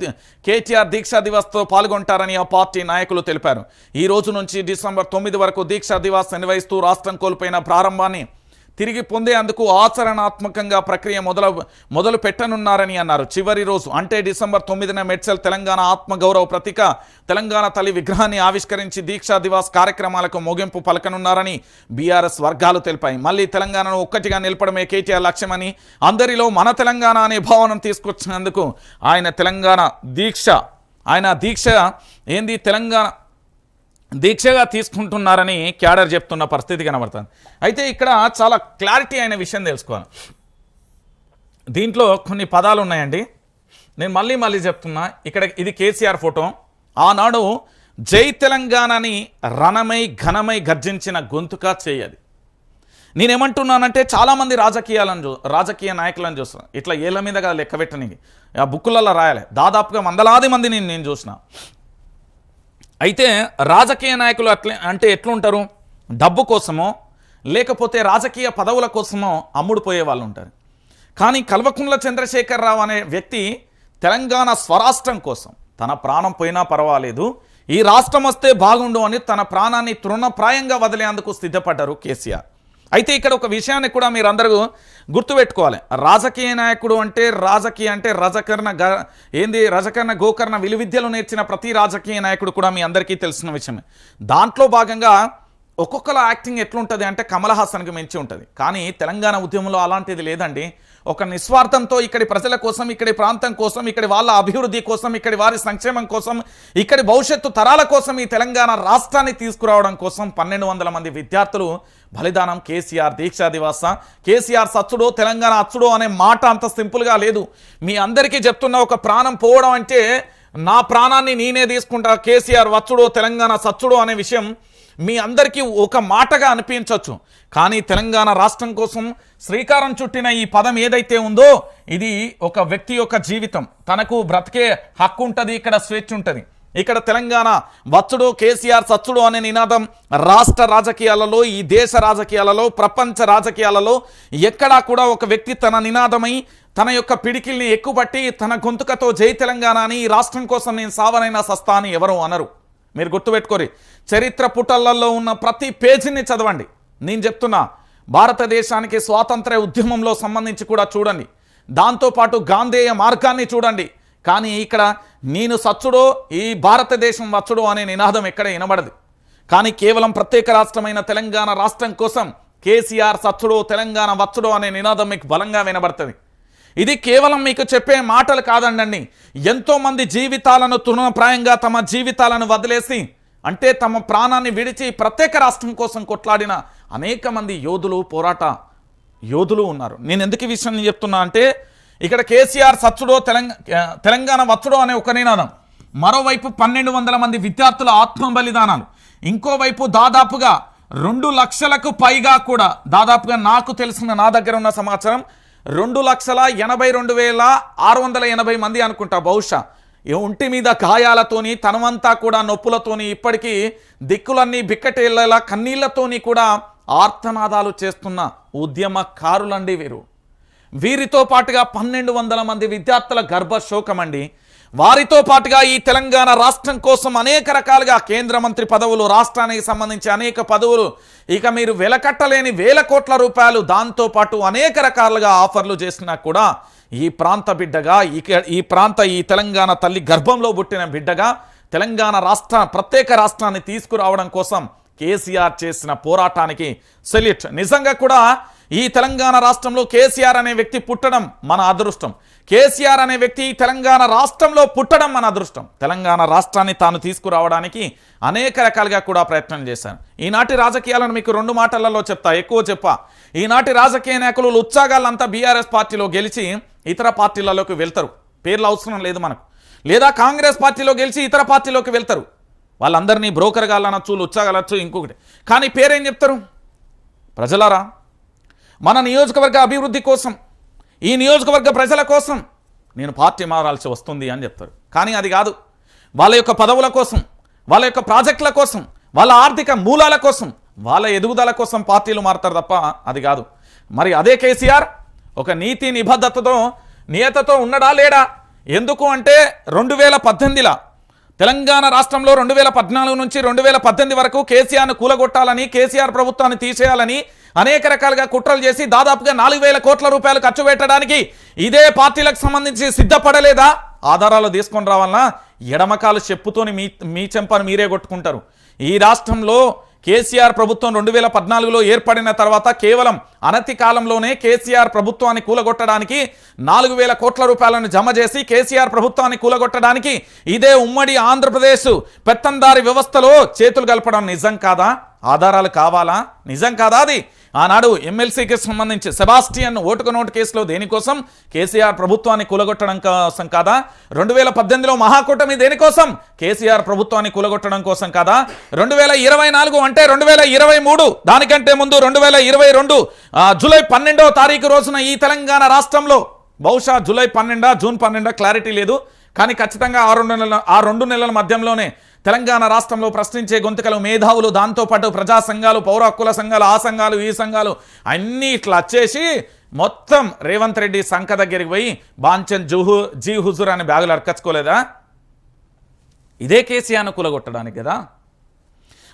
కేటీఆర్ దీక్షా దివాస్తో పాల్గొంటారని ఆ పార్టీ నాయకులు తెలిపారు. ఈ రోజు నుంచి డిసెంబర్ 9 వరకు దీక్షా దివాస్ నిర్వహిస్తూ రాష్ట్రం కోల్పోయిన ప్రారంభాన్ని తిరిగి పొందేందుకు ఆచరణాత్మకంగా ప్రక్రియ మొదలు పెట్టనున్నారని అన్నారు. చివరి రోజు అంటే డిసెంబర్ 9న మెడ్చల్ తెలంగాణ ఆత్మగౌరవ ప్రతీక తెలంగాణ తల్లి విగ్రహాన్ని ఆవిష్కరించి దీక్షా దివాస్ కార్యక్రమాలకు ముగింపు పలకనున్నారని బీఆర్ఎస్ వర్గాలు తెలిపాయి. మళ్ళీ తెలంగాణను ఒక్కటిగా నిలపడమే కేటీఆర్ లక్ష్యమని, అందరిలో మన తెలంగాణ అనే భావనను తీసుకొచ్చినందుకు తెలంగాణ దీక్షగా తీసుకుంటున్నారని క్యాడర్ చెప్తున్న పరిస్థితి కనబడుతుంది. అయితే ఇక్కడ చాలా క్లారిటీ అయిన విషయం తెలుసుకోవాలి. దీంట్లో కొన్ని పదాలు ఉన్నాయండి, నేను మళ్ళీ చెప్తున్నా. ఇక్కడ ఇది కేసీఆర్ ఫోటో. ఆనాడు జై తెలంగాణని రణమై ఘనమై గర్జించిన గొంతుక చేయది. నేనేమంటున్నానంటే చాలామంది రాజకీయ నాయకులను చూస్తున్నాను. ఇట్లా ఏళ్ళ మీదగా లెక్క పెట్టడానికి ఆ బుక్కులలో రాయాలి. దాదాపుగా వందలాది మందిని నేను చూసిన. అయితే రాజకీయ నాయకులు అంటే ఎట్లుంటారు? డబ్బు కోసమో లేకపోతే రాజకీయ పదవుల కోసమో అమ్ముడుపోయే వాళ్ళు ఉంటారు. కానీ కల్వకుంట్ల చంద్రశేఖరరావు అనే వ్యక్తి తెలంగాణ స్వరాష్ట్రం కోసం తన ప్రాణం పోయినా పర్వాలేదు, ఈ రాష్ట్రం వస్తే బాగుండు అని తన ప్రాణాన్ని తృణప్రాయంగా వదిలేందుకు సిద్ధపడ్డారు కేసీఆర్. అయితే ఇక్కడ ఒక విషయాన్ని కూడా మీరందరూ గుర్తుపెట్టుకోవాలి. రాజకీయ నాయకుడు అంటే రజకర్ణ గోకర్ణ విలువిద్యలు నేర్చిన ప్రతి రాజకీయ నాయకుడు కూడా మీ అందరికీ తెలిసిన విషయమే. దాంట్లో భాగంగా ఒక్కొక్కల యాక్టింగ్ ఎట్లుంటుంది అంటే కమల్ హాసన్కి మించి ఉంటుంది. కానీ తెలంగాణ ఉద్యమంలో అలాంటిది లేదండి. ఒక నిస్వార్థంతో ఇక్కడి ప్రజల కోసం, ఇక్కడి ప్రాంతం కోసం, ఇక్కడి వాళ్ళ అభివృద్ధి కోసం, ఇక్కడి వారి సంక్షేమం కోసం, ఇక్కడి భవిష్యత్తు తరాల కోసం ఈ తెలంగాణ రాష్ట్రాన్ని తీసుకురావడం కోసం 1200 మంది విద్యార్థులు బలిదానం. కేసీఆర్ దీక్షా దివాస, కేసీఆర్ సచ్చుడో తెలంగాణ అచ్చుడో అనే మాట అంత సింపుల్గా లేదు. మీ అందరికీ చెప్తున్న, ఒక ప్రాణం పోవడం అంటే నా ప్రాణాన్ని నేనే తీసుకుంటా, కేసీఆర్ వచ్చుడో తెలంగాణ సచ్చుడో అనే విషయం మీ అందరికీ ఒక మాటగా అనిపించవచ్చు. కానీ తెలంగాణ రాష్ట్రం కోసం శ్రీకారం చుట్టిన ఈ పదం ఏదైతే ఉందో ఇది ఒక వ్యక్తి యొక్క జీవితం. తనకు బ్రతికే హక్కు ఉంటుంది, ఇక్కడ స్వేచ్ఛ ఉంటుంది. ఇక్కడ తెలంగాణ వచ్చుడు కేసీఆర్ సచ్చుడు అనే నినాదం రాష్ట్ర రాజకీయాలలో, ఈ దేశ రాజకీయాలలో, ప్రపంచ రాజకీయాలలో ఎక్కడా కూడా ఒక వ్యక్తి తన నినాదమై తన యొక్క పిడికిల్ని ఎక్కుబట్టి తన గొంతుకతో జై తెలంగాణ అని, ఈ రాష్ట్రం కోసం నేను సావనైనా సస్తా అని ఎవరు అనరు. మీరు గుర్తుపెట్టుకోరి. చరిత్ర పుటలలో ఉన్న ప్రతి పేజీని చదవండి. నేను చెప్తున్నా, భారతదేశానికి స్వాతంత్ర ఉద్యమంలో సంబంధించి కూడా చూడండి, దాంతోపాటు గాంధేయ మార్గాన్ని చూడండి. కానీ ఇక్కడ నేను సచ్చుడో ఈ భారతదేశం వచ్చుడో అనే నినాదం ఎక్కడ వినబడదు. కానీ కేవలం ప్రత్యేక రాష్ట్రమైన తెలంగాణ రాష్ట్రం కోసం కేసీఆర్ సచ్చుడో తెలంగాణ వచ్చుడో అనే నినాదం మీకు బలంగా వినబడుతుంది. ఇది కేవలం మీకు చెప్పే మాటలు కాదండి. ఎంతోమంది జీవితాలను తృణప్రాయంగా తమ జీవితాలను వదిలేసి, అంటే తమ ప్రాణాన్ని విడిచి ప్రత్యేక రాష్ట్రం కోసం కొట్లాడిన అనేక మంది పోరాట యోధులు ఉన్నారు. నేను ఎందుకు ఈ విషయం చెప్తున్నా అంటే, ఇక్కడ కేసీఆర్ సచ్చుడో తెలంగాణ వచ్చుడో అనే ఒక నినాదం, మరోవైపు 1200 మంది విద్యార్థుల ఆత్మ బలిదానాలు, ఇంకోవైపు దాదాపుగా 2 లక్షలకు పైగా కూడా, దాదాపుగా నాకు తెలిసిన, నా దగ్గర ఉన్న సమాచారం 2,82,680 మంది అనుకుంటా బహుశా, ఒంటి మీద గాయాలతోని, తనమంతా కూడా నొప్పులతోని, ఇప్పటికీ దిక్కులన్నీ బిక్కటేళ్లలా కన్నీళ్లతోని కూడా ఆర్తనాదాలు చేస్తున్న ఉద్యమకారులండి వీరు. వీరితో పాటుగా 1200 మంది విద్యార్థుల గర్భశోకం అండి. వారితో పాటుగా ఈ తెలంగాణ రాష్ట్రం కోసం అనేక రకాలుగా కేంద్ర మంత్రి పదవులు, రాష్ట్రానికి సంబంధించి అనేక పదవులు, ఇక మీరు వెలకట్టలేని వేల కోట్ల రూపాయలు, దాంతోపాటు అనేక రకాలుగా ఆఫర్లు చేసినా కూడా ఈ ప్రాంత బిడ్డగా, ఈ తెలంగాణ తల్లి గర్భంలో పుట్టిన బిడ్డగా తెలంగాణ ప్రత్యేక రాష్ట్రాన్ని తీసుకురావడం కోసం కేసీఆర్ చేసిన పోరాటానికి సెల్యూట్. నిజంగా కూడా ఈ తెలంగాణ రాష్ట్రంలో కేసీఆర్ అనే వ్యక్తి పుట్టడం మన అదృష్టం. కేసీఆర్ అనే వ్యక్తి తెలంగాణ రాష్ట్రంలో పుట్టడం మన అదృష్టం. తెలంగాణ రాష్ట్రాన్ని తాను తీసుకురావడానికి అనేక రకాలుగా కూడా ప్రయత్నం చేశాను. ఈనాటి రాజకీయాలను మీకు 2 మాటలలో చెప్తా, ఎక్కువ చెప్పా. ఈనాటి రాజకీయ నాయకులు ఉత్సాగాలంతా బీఆర్ఎస్ పార్టీలో గెలిచి ఇతర పార్టీలలోకి వెళ్తారు. పేర్లు అవసరం లేదు మనకు. లేదా కాంగ్రెస్ పార్టీలో గెలిచి ఇతర పార్టీలోకి వెళ్తారు. వాళ్ళందరినీ బ్రోకర్ గాలనొచ్చు, ఉత్సాగాలొచ్చు, ఇంకొకటి. కానీ పేరేం చెప్తారు? ప్రజలారా, మన నియోజకవర్గ అభివృద్ధి కోసం, ఈ నియోజకవర్గ ప్రజల కోసం నేను పార్టీ మారాల్సి వస్తుంది అని చెప్తారు. కానీ అది కాదు. వాళ్ళ యొక్క పదవుల కోసం, వాళ్ళ యొక్క ప్రాజెక్టుల కోసం, వాళ్ళ ఆర్థిక మూలాల కోసం, వాళ్ళ ఎదుగుదల కోసం పార్టీలు మారుతారు తప్ప అది కాదు. మరి అదే కేసీఆర్ ఒక నీతి నియతతో ఉన్నాడా లేడా? ఎందుకు అంటే 2018లో తెలంగాణ రాష్ట్రంలో 2014 నుంచి 2018 వరకు కేసీఆర్ను కూలగొట్టాలని, కేసీఆర్ ప్రభుత్వాన్ని తీసేయాలని అనేక రకాలుగా కుట్రలు చేసి దాదాపుగా 4000 కోట్ల రూపాయలు ఖర్చు పెట్టడానికి ఇదే పార్టీలకు సంబంధించి సిద్ధపడలేదా? ఆధారాలు తీసుకొని రావాలన్నా ఎడమకాలు చెప్పుతోని మీ చెంపను మీరే కొట్టుకుంటారు. ఈ రాష్ట్రంలో కేసీఆర్ ప్రభుత్వం 2014లో ఏర్పడిన తర్వాత కేవలం అనతి కాలంలోనే కేసీఆర్ ప్రభుత్వాన్ని కూలగొట్టడానికి 4000 కోట్ల రూపాయలను జమ చేసి కేసీఆర్ ప్రభుత్వాన్ని కూలగొట్టడానికి ఇదే ఉమ్మడి ఆంధ్రప్రదేశ్ పెత్తందారి వ్యవస్థలో చేతులు కలపడం నిజం కాదా? ఆధారాలు కావాలా? నిజం కాదా? అది ఆనాడు ఎమ్మెల్సీకి సంబంధించి సెబాస్టియన్ ఓటుకు నోటు కేసులో దేనికోసం? కేసీఆర్ ప్రభుత్వాన్ని కూలగొట్టడం కోసం కాదా? 2018లో మహాకూటమి దేనికోసం? కేసీఆర్ ప్రభుత్వాన్ని కూలగొట్టడం కోసం కాదా? 2024 అంటే 2023, దానికంటే ముందు 2022 జూలై 12వ తారీఖు రోజున ఈ తెలంగాణ రాష్ట్రంలో, బహుశా జూలై 12 జూన్ 12 క్లారిటీ లేదు, కానీ ఖచ్చితంగా ఆ 2 నెలల మధ్యంలోనే తెలంగాణ రాష్ట్రంలో ప్రశ్నించే గొంతుకలు, మేధావులు, దాంతోపాటు ప్రజా సంఘాలు, పౌర హక్కుల సంఘాలు, ఆ సంఘాలు, ఈ సంఘాలు అన్నీ ఇట్లా వచ్చేసి మొత్తం రేవంత్ రెడ్డి సంఖ దగ్గరికి పోయి బాంచన్ జీ హుజూర్ అని బ్యాగులు అర్కచ్చుకోలేదా? ఇదే కేసీఆర్ను కూలగొట్టడానికి కదా.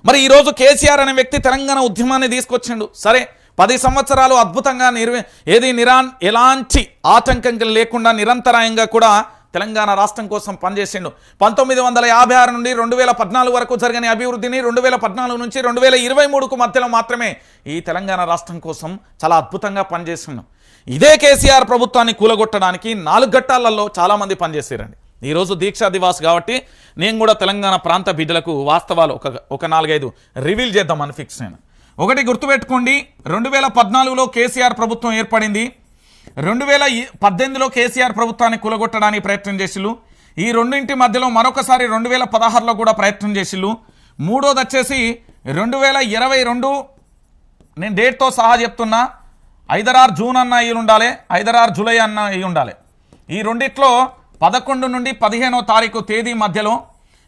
మరి ఈరోజు కేసీఆర్ అనే వ్యక్తి తెలంగాణ ఉద్యమాన్ని తీసుకొచ్చిండు. సరే, 10 సంవత్సరాలు అద్భుతంగా ఎలాంటి ఆటంకం లేకుండా నిరంతరాయంగా కూడా తెలంగాణ రాష్ట్రం కోసం పనిచేసిండు. 1956 నుండి 2014 వరకు జరిగిన అభివృద్ధిని 2014 నుంచి 2023కు మధ్యలో మాత్రమే ఈ తెలంగాణ రాష్ట్రం కోసం చాలా అద్భుతంగా పనిచేసిండు. ఇదే కేసీఆర్ ప్రభుత్వాన్ని కూలగొట్టడానికి 4 ఘట్టాలలో చాలామంది పనిచేసారండి. ఈరోజు దీక్షా దివాస్ కాబట్టి నేను కూడా తెలంగాణ ప్రాంత బిడ్డలకు వాస్తవాలు ఒక 4-5 రివీల్ చేద్దామని ఫిక్స్ అయినా. ఒకటి గుర్తుపెట్టుకోండి, 2014లో కేసీఆర్ ప్రభుత్వం ఏర్పడింది. 2018లో కేసీఆర్ ప్రభుత్వాన్ని కూలగొట్టడానికి ప్రయత్నం చేసిళ్ళు. ఈ రెండింటి మధ్యలో మరొకసారి 2016లో కూడా ప్రయత్నం చేసిళ్ళు. మూడోది వచ్చేసి 2022, నేను డేట్తో సహా చెప్తున్నా, ఐదరార్ జూన్ అన్న అయ్యి ఉండాలి, ఐదరార్ జూలై అన్న అయ్యి ఉండాలి. ఈ రెండిట్లో 11 నుండి 15వ తారీఖు తేదీ మధ్యలో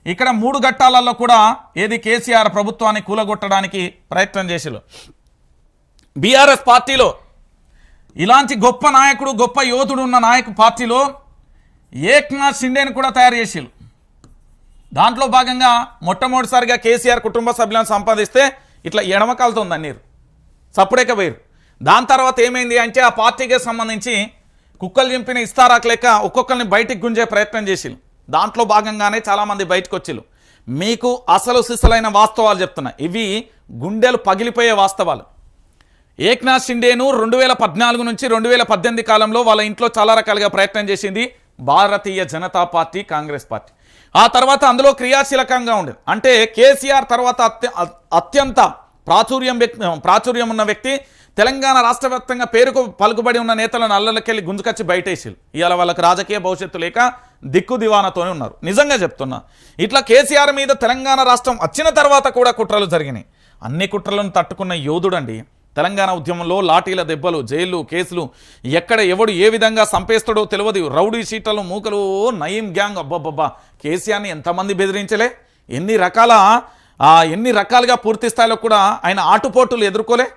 ఇక్కడ 3 ఘట్టాలలో కూడా ఏది కేసీఆర్ ప్రభుత్వాన్ని కూలగొట్టడానికి ప్రయత్నం చేసిళ్ళు. బీఆర్ఎస్ పార్టీలో ఇలాంటి గొప్ప నాయకుడు, గొప్ప యోధుడు ఉన్న పార్టీలో ఏక్నాథ్ షిండేని కూడా తయారు చేసిళ్ళు. దాంట్లో భాగంగా మొట్టమొదటిసారిగా కేసీఆర్ కుటుంబ సభ్యులను సంపాదిస్తే ఇట్లా ఎడమకాలతో ఉంది అన్నీరు, సప్పుడేక వేరు. దాని తర్వాత ఏమైంది అంటే ఆ పార్టీకి సంబంధించి కుక్కలు చింపిన ఇస్తారాకు లెక్క ఒక్కొక్కరిని బయటికి గుంజే ప్రయత్నం చేసిళ్ళు. దాంట్లో భాగంగానే చాలామంది బయటకు వచ్చిళ్ళు. మీకు అసలు సిసలైన వాస్తవాలు చెప్తున్నా, ఇవి గుండెలు పగిలిపోయే వాస్తవాలు. ఏక్నాథ్ షిండేను 2014 నుంచి 2018 కాలంలో వాళ్ళ ఇంట్లో చాలా రకాలుగా ప్రయత్నం చేసింది భారతీయ జనతా పార్టీ, కాంగ్రెస్ పార్టీ. ఆ తర్వాత అందులో క్రియాశీలకంగా ఉండేది. అంటే కేసీఆర్ తర్వాత అత్యంత ప్రాచుర్యం ఉన్న వ్యక్తి, తెలంగాణ రాష్ట్ర వ్యాప్తంగా పేరుకు పలుకుబడి ఉన్న నేతలను అల్లలకెళ్ళి గుంజుకొచ్చి బయటేసిళ్ళు. ఇవాళ వాళ్ళకి రాజకీయ భవిష్యత్తు లేక దిక్కు దివానాతోనే ఉన్నారు. నిజంగా చెప్తున్నా, ఇట్లా కేసీఆర్ మీద తెలంగాణ రాష్ట్రం వచ్చిన తర్వాత కూడా కుట్రలు జరిగినాయి. అన్ని కుట్రలను తట్టుకున్న యోధుడండి. తెలంగాణ ఉద్యమంలో లాఠీల దెబ్బలు, జైళ్ళు, కేసులు, ఎక్కడ ఎవడు ఏ విధంగా సంపేస్తాడో తెలియదు. రౌడీ షీటలు, మూకలు, నయీం గ్యాంగ్, అబ్బబ్బబ్బా, కేసీఆర్ని ఎంతమంది బెదిరించలే, ఎన్ని రకాలుగా పూర్తి స్థాయిలో కూడా ఆయన ఆటుపోటులు ఎదుర్కోలే.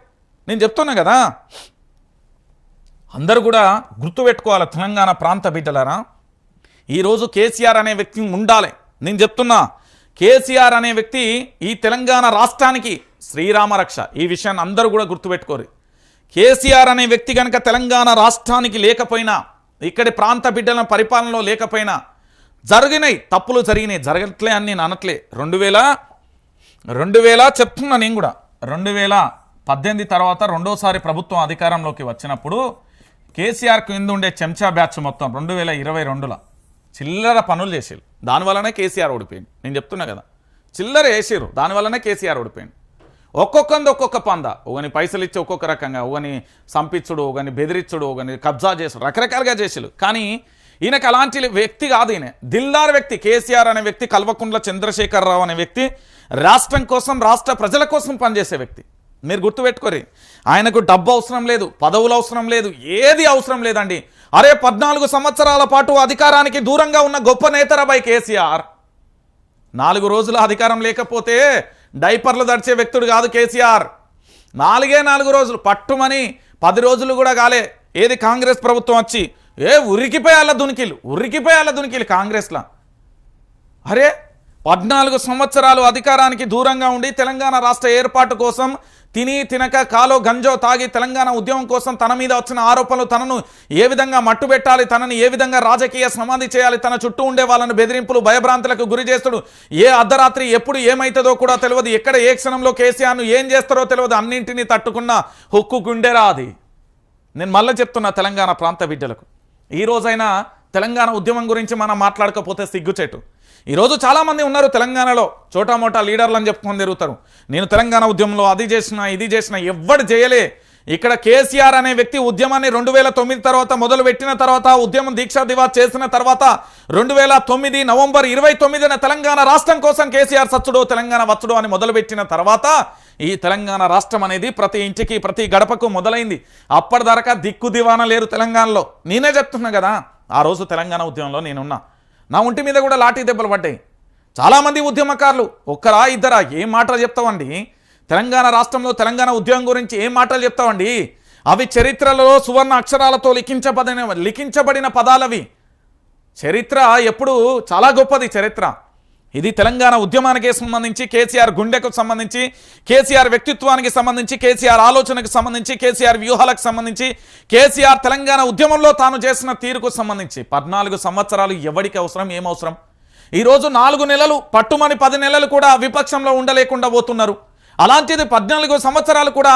నేను చెప్తున్నా కదా, అందరూ కూడా గుర్తుపెట్టుకోవాలి తెలంగాణ ప్రాంత బిడ్డలారా. ఈరోజు కేసీఆర్ అనే వ్యక్తి ఉండాలి. నేను చెప్తున్నా, కేసీఆర్ అనే వ్యక్తి ఈ తెలంగాణ రాష్ట్రానికి శ్రీరామ రక్ష. ఈ విషయాన్ని అందరూ కూడా గుర్తుపెట్టుకోరు. కేసీఆర్ అనే వ్యక్తి కనుక తెలంగాణ రాష్ట్రానికి లేకపోయినా, ఇక్కడి ప్రాంత బిడ్డల పరిపాలనలో లేకపోయినా, జరిగినాయి తప్పులు జరిగినాయి, జరగట్లే అని నేను అనట్లే. 2000 చెప్తున్నా నేను కూడా, 2018 తర్వాత రెండోసారి ప్రభుత్వం అధికారంలోకి వచ్చినప్పుడు కేసీఆర్ కింద ఉండే చెంచా బ్యాచ్ మొత్తం 2022లో చిల్లర పనులు చేసారు. దానివల్లనే కేసీఆర్ ఓడిపోయింది. నేను చెప్తున్నా కదా, చిల్లర వేసారు, దానివల్లనే కేసీఆర్ ఓడిపోయింది. ఒక్కొక్కరిది ఒక్కొక్క పంద, ఒకని పైసలు ఇచ్చి ఒక్కొక్క రకంగా, ఒకని సంపించుడు, ఒకని బెదిరించుడు, ఒకని కబ్జా చేసుడు, రకరకాలుగా చేసారు. కానీ ఈయనకు అలాంటి వ్యక్తి కాదు. ఈయన దిల్దార్ వ్యక్తి. కేసీఆర్ అనే వ్యక్తి, కల్వకుంట్ల చంద్రశేఖరరావు అనే వ్యక్తి రాష్ట్రం కోసం, రాష్ట్ర ప్రజల కోసం పనిచేసే వ్యక్తి. మీరు గుర్తుపెట్టుకోరి. ఆయనకు డబ్బు అవసరం లేదు, పదవులు అవసరం లేదు, ఏది అవసరం లేదండి. అరే 14 సంవత్సరాల పాటు అధికారానికి దూరంగా ఉన్న గొప్ప నేతరాబాయ్ కేసీఆర్. 4 రోజుల అధికారం లేకపోతే డైపర్లు దడిచే వ్యక్తుడు కాదు కేసీఆర్. 4 రోజులు పట్టుమని 10 రోజులు కూడా కాలే. ఏది కాంగ్రెస్ ప్రభుత్వం వచ్చి ఉరికిపోయాల దునికిలు కాంగ్రెస్లా. అరే 14 సంవత్సరాలు అధికారానికి దూరంగా ఉండి తెలంగాణ రాష్ట్ర ఏర్పాటు కోసం తిని తినక కాలో గంజో తాగి తెలంగాణ ఉద్యమం కోసం తన మీద వచ్చిన ఆరోపణలు, తనను ఏ విధంగా మట్టుబెట్టాలి, తనని ఏ విధంగా రాజకీయ సమాధి చేయాలి, తన చుట్టూ ఉండే వాళ్ళను బెదిరింపులు, భయభ్రాంతులకు గురి చేస్తాడు. ఏ అర్ధరాత్రి ఎప్పుడు ఏమైతుందో కూడా తెలియదు, ఎక్కడ ఏ క్షణంలో కేసీఆర్ను ఏం చేస్తారో తెలియదు. అన్నింటినీ తట్టుకున్న హుక్కు గుండెరా అది. నేను మళ్ళీ చెప్తున్నా తెలంగాణ ప్రాంత బిడ్డలకు, ఈ రోజైనా తెలంగాణ ఉద్యమం గురించి మనం మాట్లాడకపోతే సిగ్గుచేటు. ఈరోజు చాలామంది ఉన్నారు తెలంగాణలో, చోటామోటా లీడర్లు అని చెప్పుకొని తిరుగుతారు. నేను తెలంగాణ ఉద్యమంలో అది చేసిన ఇది చేసిన, ఎవ్వడు చేయలే. ఇక్కడ కేసీఆర్ అనే వ్యక్తి ఉద్యమాన్ని 2009 తర్వాత మొదలుపెట్టిన తర్వాత, ఉద్యమం దీక్షా దివాస్ చేసిన తర్వాత 2009 నవంబర్ 29న తెలంగాణ రాష్ట్రం కోసం కేసీఆర్ సచ్చుడో తెలంగాణ వచ్చుడో అని మొదలుపెట్టిన తర్వాత ఈ తెలంగాణ రాష్ట్రం అనేది ప్రతి ఇంటికి ప్రతి గడపకు మొదలైంది. అప్పటిదాకా దిక్కు దివాన లేరు తెలంగాణలో. నేనే చెప్తున్నా కదా, ఆ రోజు తెలంగాణ ఉద్యమంలో నేనున్నా. నా ఒంటి మీద కూడా లాఠీ దెబ్బలు పడ్డాయి. చాలామంది ఉద్యమకారులు, ఒక్కరా ఇద్దరా, ఏం మాటలు చెప్తావండి? తెలంగాణ రాష్ట్రంలో తెలంగాణ ఉద్యమం గురించి ఏం మాటలు చెప్తావండి? అవి చరిత్రలో సువర్ణ అక్షరాలతో లిఖించబడిన పదాలవి. చరిత్ర ఎప్పుడు చాలా గొప్పది చరిత్ర. ఇది తెలంగాణ ఉద్యమానికి సంబంధించి, కేసీఆర్ గుండెకు సంబంధించి, కేసీఆర్ వ్యక్తిత్వానికి సంబంధించి, కేసీఆర్ ఆలోచనకు సంబంధించి, కేసీఆర్ వ్యూహాలకు సంబంధించి, కేసీఆర్ తెలంగాణ ఉద్యమంలో తాను చేసిన తీరుకు సంబంధించి 14 సంవత్సరాలు ఎవరికి అవసరం, ఏమవసరం? ఈరోజు 4 నెలలు పట్టుమని 10 నెలలు కూడా విపక్షంలో ఉండలేకుండా పోతున్నారు. అలాంటిది 14 సంవత్సరాలు కూడా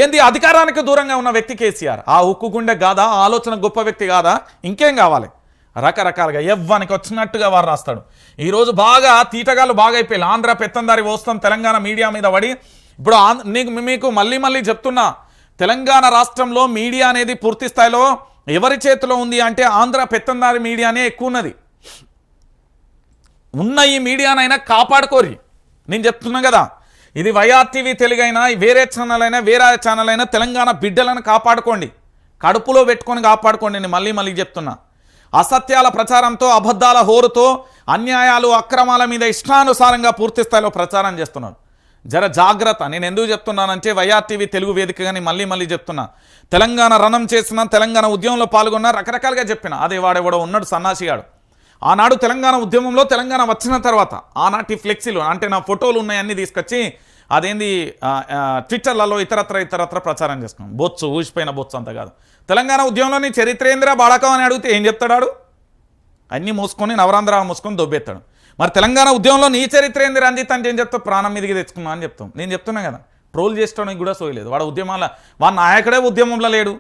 ఏంది అధికారానికి దూరంగా ఉన్న వ్యక్తి కేసీఆర్. ఆ ఉక్కు గుండె కాదా? ఆలోచన గొప్ప వ్యక్తి కాదా? ఇంకేం కావాలి? రకరకాలుగా ఎవ్వనికి వచ్చినట్టుగా వారు రాస్తాడు. ఈరోజు బాగా తీటగాళ్ళు బాగా అయిపోయి ఆంధ్ర పెత్తందారి వస్తాం తెలంగాణ మీడియా మీద పడి. ఇప్పుడు మీకు మళ్ళీ చెప్తున్నా, తెలంగాణ రాష్ట్రంలో మీడియా అనేది పూర్తి స్థాయిలో ఎవరి చేతిలో ఉంది అంటే ఆంధ్ర పెత్తందారి మీడియానే ఎక్కువ ఉన్నది. ఉన్న ఈ మీడియానైనా కాపాడుకోరి. నేను చెప్తున్నా కదా, ఇది వైఆర్టీవీ తెలుగైనా, వేరే ఛానల్ అయినా తెలంగాణ బిడ్డలను కాపాడుకోండి, కడుపులో పెట్టుకొని కాపాడుకోండి. నేను మళ్ళీ చెప్తున్నా, అసత్యాల ప్రచారంతో, అబద్ధాల హోరుతో, అన్యాయాలు అక్రమాల మీద ఇష్టానుసారంగా పూర్తి స్థాయిలో ప్రచారం చేస్తున్నారు. జర జాగ్రత్త. నేను ఎందుకు చెప్తున్నానంటే వైఆర్టీవీ తెలుగు వేదికగాని మళ్ళీ చెప్తున్నా, తెలంగాణ రణం చేసిన, తెలంగాణ ఉద్యమంలో పాల్గొన్న, రకరకాలుగా చెప్పిన అదే వాడెవడో ఉన్నాడు సన్నాసిగాడు. ఆనాడు తెలంగాణ ఉద్యమంలో తెలంగాణ వచ్చిన తర్వాత ఆనాటి ఫ్లెక్సీలు అంటే నా ఫోటోలు ఉన్నాయన్నీ తీసుకొచ్చి అదేంది ట్విట్టర్లలో ఇతరత్ర ప్రచారం చేస్తున్నాం. బొత్సు ఊసిపోయిన బొత్సు అంత కాదు. తెలంగాణ ఉద్యమంలోని చరిత్రేంద్ర బాడకం అని అడిగితే ఏం చెప్తాడు? అన్నీ మూసుకొని నవరాంధ్ర మూసుకొని దొబ్బెత్తాడు. మరి తెలంగాణ ఉద్యమంలో నీ చరిత్రేంద్ర రంజిత్ అంటే ఏం చెప్తావు? ప్రాణం మీదకి తెచ్చుకున్నా అని చెప్తాం. నేను చెప్తున్నా కదా, ట్రోల్ చేసుకోవడానికి కూడా సోయలేదు. వాడు ఉద్యమాల వాడు నాయకుడే ఉద్యమంలో లేడు.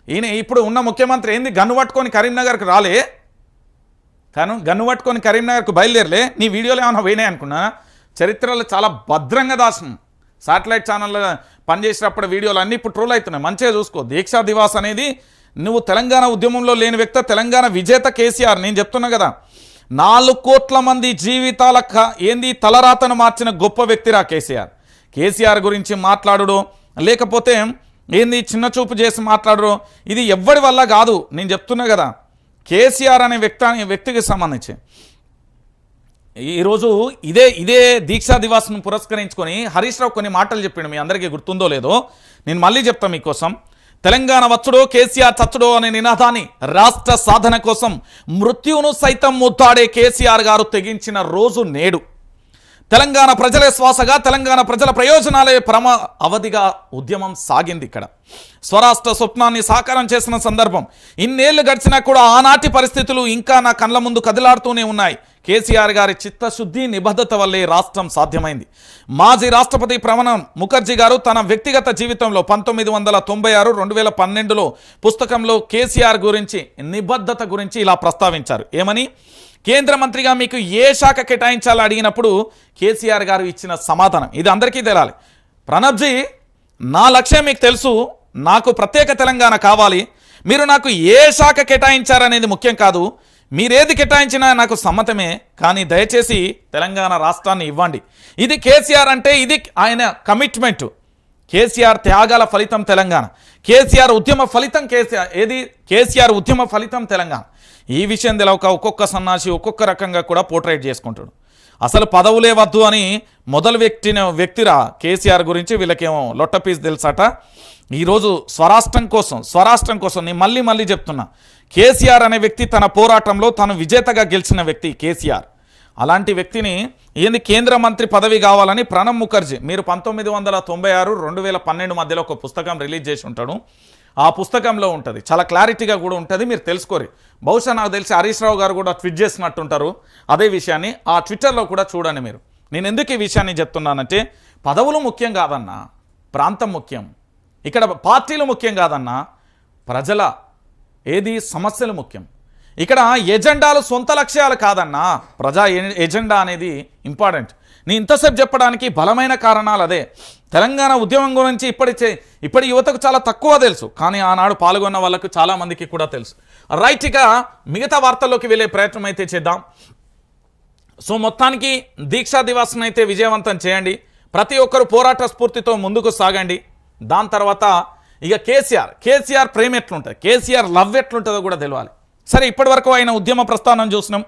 ఈయన ఇప్పుడు ఉన్న ముఖ్యమంత్రి ఏంది గన్ను పట్టుకొని కరీంనగర్కి రాలే, గన్ను పట్టుకొని కరీంనగర్కు బయలుదేరలే. నీ వీడియోలు ఏమైనా పోయినాయి అనుకున్నా? చరిత్రలో చాలా భద్రంగా దాసం. శాటిలైట్ ఛానల్లో పనిచేసినప్పుడు వీడియోలు అన్నీ ఇప్పుడు ట్రోల్ అవుతున్నాయి. మంచిగా చూసుకో. దీక్షా దివాస్ అనేది నువ్వు తెలంగాణ ఉద్యమంలో లేని వ్యక్తి, తెలంగాణ విజేత కేసీఆర్. నేను చెప్తున్నా కదా, 4 కోట్ల మంది జీవితాల ఏంది తలరాతను మార్చిన గొప్ప వ్యక్తిరా కేసీఆర్. కేసీఆర్ గురించి మాట్లాడు, లేకపోతే ఏంది చిన్న చూపు చేసి మాట్లాడు, ఇది ఎవ్వడి వల్ల కాదు. నేను చెప్తున్నా కదా, కేసీఆర్ అనే వ్యక్తికి సంబంధించి ఈరోజు ఇదే దీక్షా దివాస్ను పురస్కరించుకొని హరీష్ రావు కొన్ని మాటలు చెప్పాడు. మీ అందరికీ గుర్తుందో లేదో నేను మళ్ళీ చెప్తాను మీకోసం. తెలంగాణ వచ్చుడో కేసీఆర్ చచ్చుడో అనే నినాదాన్ని రాష్ట్ర సాధన కోసం మృత్యువును సైతం ముద్దాడే కేసీఆర్ గారు తెగించిన రోజు నేడు. తెలంగాణ ప్రజలే శ్వాసగా, తెలంగాణ ప్రజల ప్రయోజనాలే అవధిగా ఉద్యమం సాగింది. ఇక్కడ స్వరాష్ట్ర స్వప్నాన్ని సాకారం చేసిన సందర్భం. ఇన్నేళ్లు గడిచినా కూడా ఆనాటి పరిస్థితులు ఇంకా నా కళ్ళ ముందు కదిలాడుతూనే ఉన్నాయి. కేసీఆర్ గారి చిత్తశుద్ధి, నిబద్ధత వల్లే రాష్ట్రం సాధ్యమైంది. మాజీ రాష్ట్రపతి ప్రణబ్ ముఖర్జీ గారు తన వ్యక్తిగత జీవితంలో 1996-2012లో పుస్తకంలో కేసీఆర్ గురించి, నిబద్ధత గురించి ఇలా ప్రస్తావించారు. ఏమని? కేంద్ర మంత్రిగా మీకు ఏ శాఖ కేటాయించాలో అడిగినప్పుడు కేసీఆర్ గారు ఇచ్చిన సమాధానం ఇది అందరికీ తెలాలి. ప్రణబ్జీ, నా లక్ష్యం మీకు తెలుసు, నాకు ప్రత్యేక తెలంగాణ కావాలి. మీరు నాకు ఏ శాఖ కేటాయించారనేది ముఖ్యం కాదు, మీరేది కేటాయించినా నాకు సమ్మతమే, కానీ దయచేసి తెలంగాణ రాష్ట్రాన్ని ఇవ్వండి. ఇది కేసీఆర్ అంటే ఇది ఆయన కమిట్మెంటు. కేసీఆర్ త్యాగాల ఫలితం తెలంగాణ. కేసీఆర్ ఉద్యమ ఫలితం కేసీఆర్ ఉద్యమ ఫలితం తెలంగాణ. ఈ విషయం తెలవక ఒక్కొక్క సన్నాసి ఒక్కొక్క రకంగా కూడా పోర్ట్రేట్ చేసుకుంటాడు. అసలు పదవులే వద్దు అని మొదలు వ్యక్తిరా కేసీఆర్ గురించి వీళ్ళకేమో లొట్టపీస్ తెలుసట. ఈరోజు స్వరాష్ట్రం కోసం నేను మళ్ళీ చెప్తున్నా, కేసీఆర్ అనే వ్యక్తి తన పోరాటంలో తను విజేతగా గెలిచిన వ్యక్తి కేసీఆర్. అలాంటి వ్యక్తిని కేంద్ర మంత్రి పదవి కావాలని ప్రణబ్ ముఖర్జీ, మీరు 1996-2012 మధ్యలో ఒక పుస్తకం రిలీజ్ చేసి ఉంటాడు. ఆ పుస్తకంలో ఉంటుంది, చాలా క్లారిటీగా కూడా ఉంటుంది, మీరు తెలుసుకోరు. బహుశా నాకు తెలిసి హరీష్ రావు గారు కూడా ట్వీట్ చేసినట్టుంటారు అదే విషయాన్ని. ఆ ట్విట్టర్లో కూడా చూడండి మీరు. నేను ఎందుకు ఈ విషయాన్ని చెప్తున్నానంటే, పదవులు ముఖ్యం కాదన్నా, ప్రాంతం ముఖ్యం. ఇక్కడ పార్టీలు ముఖ్యం కాదన్నా, ప్రజల సమస్యలు ముఖ్యం. ఇక్కడ ఎజెండాలు సొంత లక్ష్యాలు కాదన్నా, ప్రజా ఎజెండా అనేది ఇంపార్టెంట్. నేను ఇంతసేపు చెప్పడానికి బలమైన కారణాలు అదే. తెలంగాణ ఉద్యమం గురించి ఇప్పటి యువతకు చాలా తక్కువ తెలుసు, కానీ ఆనాడు పాల్గొన్న వాళ్ళకు చాలామందికి కూడా తెలుసు. రైట్, ఇక మిగతా వార్తల్లోకి వెళ్ళే ప్రయత్నం అయితే చేద్దాం. సో మొత్తానికి దీక్షా దివాస్ను అయితే విజయవంతం చేయండి. ప్రతి ఒక్కరు పోరాట స్ఫూర్తితో ముందుకు సాగండి. దాని తర్వాత ఇక కేసీఆర్ ప్రేమ ఎట్లుంటుంది, కేసీఆర్ లవ్ ఎట్లుంటుందో కూడా తెలియాలి. సరే, ఇప్పటి వరకు ఆయన ఉద్యమ ప్రస్థానం చూసినాం.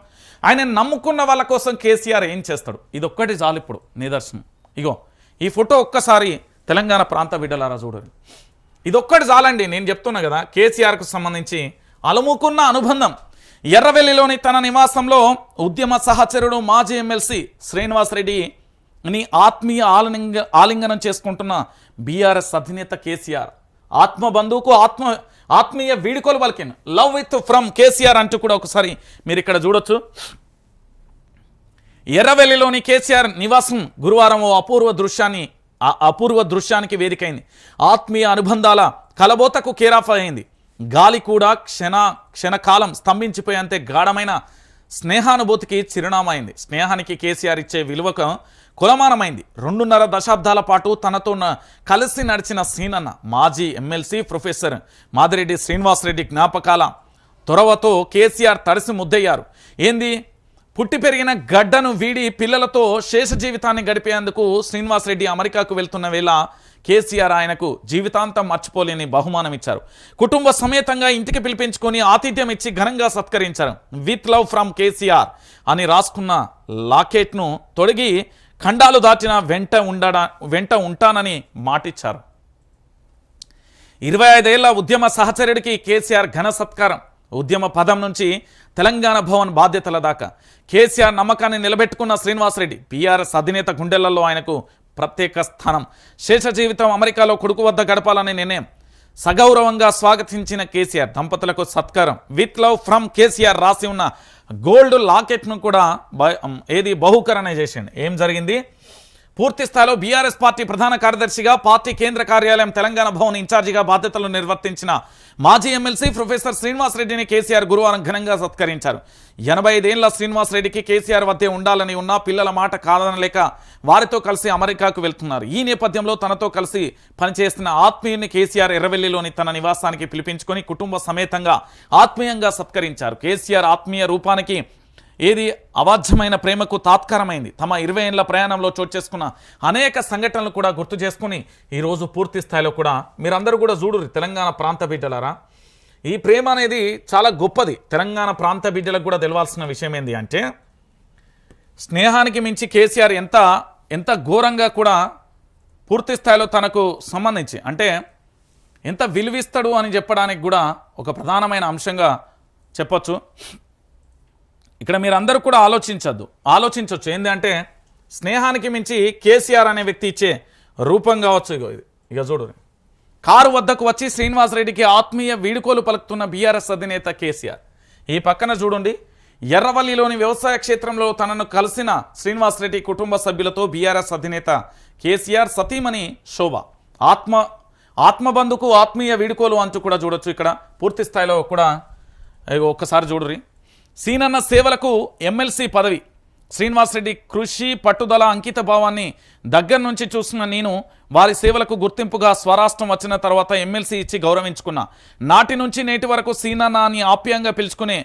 ఆయన నమ్ముకున్న వాళ్ళ కోసం కేసీఆర్ ఏం చేస్తాడు, ఇది ఒక్కటి చాలు ఇప్పుడు నిదర్శనం. ఇగో ఈ ఫోటో ఒక్కసారి తెలంగాణ ప్రాంత బిడ్డలారా చూడండి. ఇదొక్కటి చాలండి. నేను చెప్తున్నా కదా, కేసీఆర్కు సంబంధించి అలుముకున్న అనుబంధం. ఎర్రవెల్లిలోని తన నివాసంలో ఉద్యమ సహచరుడు మాజీ ఎమ్మెల్సీ శ్రీనివాస్ రెడ్డిని ఆత్మీయ ఆలింగనం చేసుకుంటున్న బీఆర్ఎస్ అధినేత కేసీఆర్. ఆత్మబంధువుకు ఆత్మీయ వీడుకోలు పలికిన లవ్ విత్ ఫ్రమ్ కేసీఆర్ అంటూ కూడా ఒకసారి మీరు ఇక్కడ చూడొచ్చు. ఎర్రవెల్లిలోని కేసీఆర్ నివాసం గురువారం ఓ అపూర్వ దృశ్యానికి వేదికైంది. ఆత్మీయ అనుబంధాల కలబోతకు కేరాఫ్ అయింది. గాలి కూడా క్షణకాలం స్తంభించిపోయేంతే గాఢమైన స్నేహానుభూతికి చిరునామా అయింది. స్నేహానికి కేసీఆర్ ఇచ్చే విలువకు కులమానమైంది. 2.5 దశాబ్దాల పాటు తనతో కలిసి నడిచిన సీనన్న మాజీ ఎమ్మెల్సీ ప్రొఫెసర్ మాదిరెడ్డి శ్రీనివాసరెడ్డి జ్ఞాపకాల తొరవతో కేసీఆర్ తడిసి ముద్దయ్యారు. పుట్టి పెరిగిన గడ్డను వీడి పిల్లలతో శేష జీవితాన్ని గడిపేందుకు శ్రీనివాసరెడ్డి అమెరికాకు వెళ్తున్న వేళ కేసీఆర్ ఆయనకు జీవితాంతం మర్చిపోలేని బహుమానం ఇచ్చారు. కుటుంబ సమేతంగా ఇంటికి పిలిపించుకొని ఆతిథ్యం ఇచ్చి ఘనంగా సత్కరించారు. విత్ లవ్ ఫ్రమ్ కేసీఆర్ అని రాసుకున్న లాకెట్ను తొడిగి ఖండాలు దాటిన వెంట ఉంటానని మాటిచ్చారు. 25 ఏళ్ల ఉద్యమ సహచరుడికి కేసీఆర్ ఘన సత్కారం. ఉద్యమ పదం నుంచి తెలంగాణ భవన్ బాధ్యతల దాకా కేసీఆర్ నమ్మకాన్ని నిలబెట్టుకున్న శ్రీనివాసరెడ్డి బీఆర్ఎస్ అధినేత గుండెలలో ఆయనకు ప్రత్యేక స్థానం. శేష జీవితం అమెరికాలో కొడుకు వద్ద గడపాలనే నిర్ణయం సగౌరవంగా స్వాగతించిన కేసీఆర్ దంపతులకు సత్కారం. విత్ లవ్ ఫ్రమ్ కేసీఆర్ రాసి ఉన్న గోల్డ్ లాకెట్ను కూడా బహుకరణ చేసింది. ఏం జరిగింది? పూర్తి స్థాయిలో బీఆర్ఎస్ పార్టీ ప్రధాన కార్యదర్శిగా పార్టీ కేంద్ర కార్యాలయం తెలంగాణ భవన్ ఇన్ఛార్జిగా బాధ్యతలు నిర్వర్తించిన మాజీ ఎమ్మెల్సీ ప్రొఫెసర్ శ్రీనివాసరెడ్డిని కేసీఆర్ గురువారం ఘనంగా సత్కరించారు. 85 ఏళ్ల శ్రీనివాసరెడ్డికి కేసీఆర్ వద్దే ఉండాలని ఉన్నా పిల్లల మాట కాదనలేక వారితో కలిసి అమెరికాకు వెళ్తున్నారు. ఈ నేపథ్యంలో తనతో కలిసి పనిచేస్తున్న ఆత్మీయుని కేసీఆర్ ఎర్రవెల్లిలోని తన నివాసానికి పిలిపించుకొని కుటుంబ సమేతంగా ఆత్మీయంగా సత్కరించారు. కేసీఆర్ ఆత్మీయ రూపానికి అవాధ్యమైన ప్రేమకు తాత్కారమైంది. తమ 20 ఏళ్ల ప్రయాణంలో చోటు చేసుకున్న అనేక సంఘటనలు కూడా గుర్తు చేసుకుని ఈరోజు పూర్తి స్థాయిలో కూడా మీరందరూ కూడా చూడుర్రి తెలంగాణ ప్రాంత బిడ్డలారా. ఈ ప్రేమ అనేది చాలా గొప్పది. తెలంగాణ ప్రాంత బిడ్డలకు కూడా తెలవాల్సిన విషయం ఏంటి అంటే, స్నేహానికి మించి కేసీఆర్ ఎంత ఘోరంగా కూడా పూర్తి స్థాయిలో తనకు సంబంధించి అంటే ఎంత విలువిస్తాడు అని చెప్పడానికి కూడా ఒక ప్రధానమైన అంశంగా చెప్పొచ్చు. ఇక్కడ మీరందరూ కూడా ఆలోచించవచ్చు ఏంటంటే స్నేహానికి మించి కేసీఆర్ అనే వ్యక్తి ఇచ్చే రూపం కావచ్చు. ఇక చూడు, కారు వద్దకు వచ్చి శ్రీనివాసరెడ్డికి ఆత్మీయ వీడుకోలు పలుకుతున్న బీఆర్ఎస్ అధినేత కేసీఆర్. ఈ పక్కన చూడండి, ఎర్రవల్లిలోని వ్యవసాయ క్షేత్రంలో తనను కలిసిన శ్రీనివాసరెడ్డి కుటుంబ సభ్యులతో బీఆర్ఎస్ అధినేత కేసీఆర్ సతీమణి శోభ ఆత్మబంధుకు ఆత్మీయ వీడుకోలు అంటూ కూడా చూడొచ్చు. ఇక్కడ పూర్తి స్థాయిలో కూడా ఒక్కసారి చూడుర్రి. సీనన్న సేవలకు ఎమ్మెల్సీ పదవి, శ్రీనివాసరెడ్డి కృషి పట్టుదల అంకిత భావాన్ని దగ్గర నుంచి చూస్తున్న నేను వారి సేవలకు గుర్తింపుగా స్వరాష్ట్రం వచ్చిన తర్వాత ఎమ్మెల్సీ ఇచ్చి గౌరవించుకున్నా. నాటి నుంచి నేటి వరకు సీనన్న అని ఆప్యాయంగా పిలుచుకునే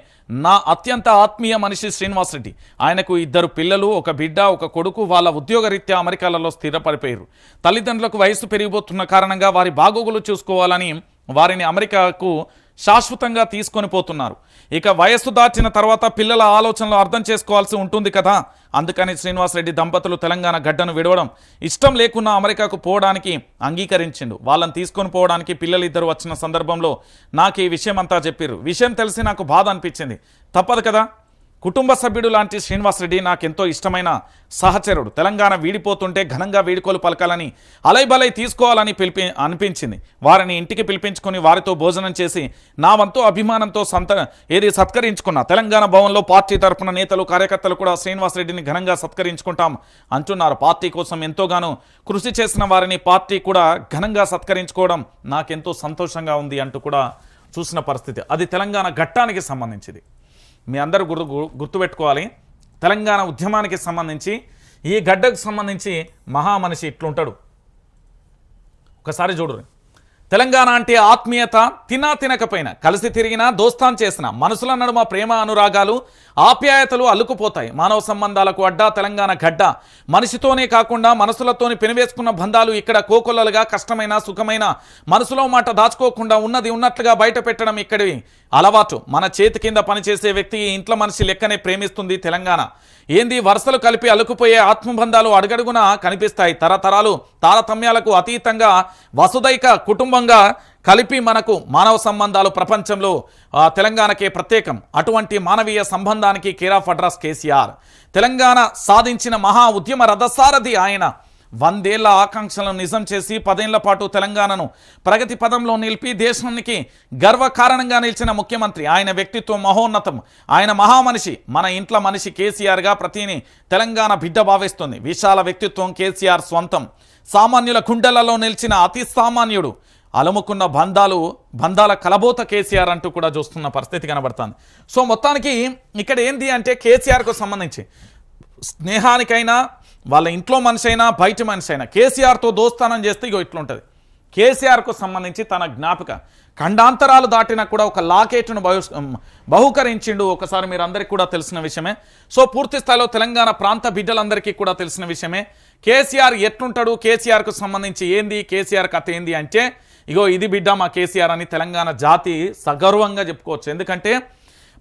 నా అత్యంత ఆత్మీయ మనిషి శ్రీనివాసరెడ్డి. ఆయనకు 2 పిల్లలు, 1 బిడ్డ, 1 కొడుకు. వాళ్ళ ఉద్యోగరీత్యా అమెరికాలలో స్థిరపడిపోయారు. తల్లిదండ్రులకు వయసు పెరిగిపోతున్న కారణంగా వారి బాగోగులు చూసుకోవాలని వారిని అమెరికాకు శాశ్వతంగా తీసుకొని పోతున్నారు. ఇక వయస్సు దాచిన తర్వాత పిల్లల ఆలోచనలు అర్థం చేసుకోవాల్సి ఉంటుంది కదా. అందుకని శ్రీనివాసరెడ్డి దంపతులు తెలంగాణ గడ్డను విడవడం ఇష్టం లేకున్నా అమెరికాకు పోవడానికి అంగీకరించిండు. వాళ్ళని తీసుకొని పోవడానికి పిల్లలు 2 వచ్చిన సందర్భంలో నాకు ఈ విషయం అంతా చెప్పారు. విషయం తెలిసి నాకు బాధ అనిపించింది. తప్పదు కదా, కుటుంబ సభ్యుడు లాంటి శ్రీనివాసరెడ్డి నాకెంతో ఇష్టమైన సహచరుడు. తెలంగాణ వీడిపోతుంటే ఘనంగా వీడుకోలు పలకాలని అలైబలై తీసుకోవాలని అనిపించింది. వారిని ఇంటికి పిలిపించుకొని వారితో భోజనం చేసి నా వంతు అభిమానంతో సత్కరించుకున్నా. తెలంగాణ భవన్లో పార్టీ తరఫున నేతలు కార్యకర్తలు కూడా శ్రీనివాసరెడ్డిని ఘనంగా సత్కరించుకుంటాం అంటున్నారు. పార్టీ కోసం ఎంతోగానో కృషి చేసిన వారిని పార్టీ కూడా ఘనంగా సత్కరించుకోవడం నాకెంతో సంతోషంగా ఉంది అంటూ కూడా చూసిన పరిస్థితి. అది తెలంగాణ ఘట్టానికి సంబంధించింది. మీ అందరూ గుర్తుపెట్టుకోవాలి, తెలంగాణ ఉద్యమానికి సంబంధించి ఈ గడ్డకు సంబంధించి మహామనిషి ఇట్లుంటాడు. ఒకసారి చూడు, తెలంగాణ అంటే ఆత్మీయత, తినకపోయినా కలిసి తిరిగినా దోస్తాన్ చేసిన మనసుల నడుమ ప్రేమ అనురాగాలు ఆప్యాయతలు అల్లుకుపోతాయి. మానవ సంబంధాలకు అడ్డా తెలంగాణ గడ్డ. మనిషితోనే కాకుండా మనసులతోని పెనివేసుకున్న బంధాలు ఇక్కడ కోకొల్లలుగా కష్టమైన సుఖమైన మనసులో మాట దాచుకోకుండా ఉన్నది ఉన్నట్లుగా బయట పెట్టడం ఇక్కడి అలవాటు. మన చేతి కింద పనిచేసే వ్యక్తి ఇంట్లో మనిషి లెక్కనే ప్రేమిస్తుంది తెలంగాణ. ఏంది వరుసలు కలిపి అలుకుపోయే ఆత్మబంధాలు అడుగడుగున కనిపిస్తాయి. తరతరాలు తారతమ్యాలకు అతీతంగా వసుదైక కుటుంబంగా కలిపి మనకు మానవ సంబంధాలు ప్రపంచంలో తెలంగాణకే ప్రత్యేకం. అటువంటి మానవీయ సంబంధానికి care of address KCR. Telangana సాధించిన మహా ఉద్యమ రథసారథి ఆయన. 100 ఏళ్ల ఆకాంక్షలను నిజం చేసి 10 ఏళ్ల పాటు తెలంగాణను ప్రగతి పదంలో నిలిపి దేశానికి గర్వకారణంగా నిలిచిన ముఖ్యమంత్రి. ఆయన వ్యక్తిత్వం మహోన్నతం. ఆయన మహామనిషి, మన ఇంట్లో మనిషి కేసీఆర్గా ప్రతిని తెలంగాణ బిడ్డ భావిస్తుంది. విశాల వ్యక్తిత్వం కేసీఆర్ స్వంతం. సామాన్యుల గుండెలలో నిలిచిన అతి సామాన్యుడు. అలముకున్న బంధాల కలబోత కేసీఆర్ అంటూ కూడా చూస్తున్న పరిస్థితి కనబడుతుంది. సో మొత్తానికి ఇక్కడ ఏంది అంటే కేసీఆర్కు సంబంధించి స్నేహానికైనా వాళ్ళ ఇంట్లో మనిషి అయినా బయట మనిషి అయినా కేసీఆర్తో దోస్తానం చేస్తే ఇగో ఇట్లుంటుంది. కేసీఆర్కు సంబంధించి తన జ్ఞాపిక ఖండాంతరాలు దాటినా కూడా ఒక లాకెట్ను బహుకరించిండు. ఒకసారి మీరు అందరికీ కూడా తెలిసిన విషయమే. సో పూర్తి స్థాయిలో తెలంగాణ ప్రాంత బిడ్డలందరికీ కూడా తెలిసిన విషయమే. కేసీఆర్ ఎట్లుంటాడు, కేసీఆర్కు సంబంధించి ఏంది, కేసీఆర్ కథ ఏంది అంటే ఇగో ఇది బిడ్డ మా కేసీఆర్ అని తెలంగాణ జాతి సగర్వంగా చెప్పుకోవచ్చు. ఎందుకంటే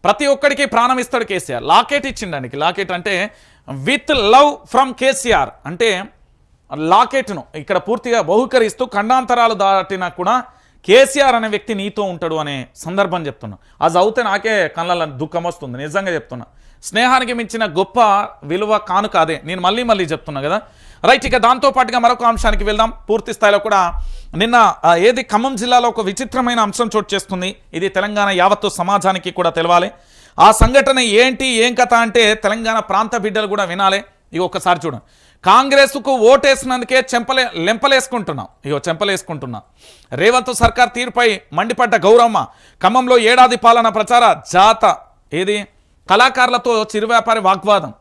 ప్రతి ఒక్కడికి ప్రాణం ఇస్తాడు కేసీఆర్. లాకెట్ ఇచ్చిండానికి, లాకెట్ అంటే విత్ లవ్ ఫ్రమ్ కేసీఆర్ అంటే లాకెట్ను ఇక్కడ పూర్తిగా బహుకరిస్తూ ఖండాంతరాలు దాటినా కూడా కేసీఆర్ అనే వ్యక్తి నీతో ఉంటాడు అనే సందర్భం చెప్తున్నా. అది అవుతే నాకే కళ్ళ దుఃఖం వస్తుంది, నిజంగా చెప్తున్నా. స్నేహానికి మించిన గొప్ప విలువ కానుక అదే. నేను మళ్ళీ చెప్తున్నా కదా. రైట్, ఇక దాంతోపాటుగా మరొక అంశానికి వెళ్దాం. పూర్తి స్థాయిలో కూడా నిన్న ఖమ్మం జిల్లాలో ఒక విచిత్రమైన అంశం చోటు చేస్తుంది. ఇది తెలంగాణ యావత్తు సమాజానికి కూడా తెలవాలి. ఆ సంఘటన ఏంటి, ఏం కథ అంటే తెలంగాణ ప్రాంత బిడ్డలు కూడా వినాలి. ఇక ఒక్కసారి చూడండి. కాంగ్రెస్కు ఓటేసినందుకే చెంపలేసుకుంటున్నా. రేవంత్ సర్కార్ తీరుపై మండిపడ్డ గౌరమ్మ. ఖమ్మంలో ఏడాది పాలన ప్రచార జాత కళాకారులతో చిరు వ్యాపారి వాగ్వాదం.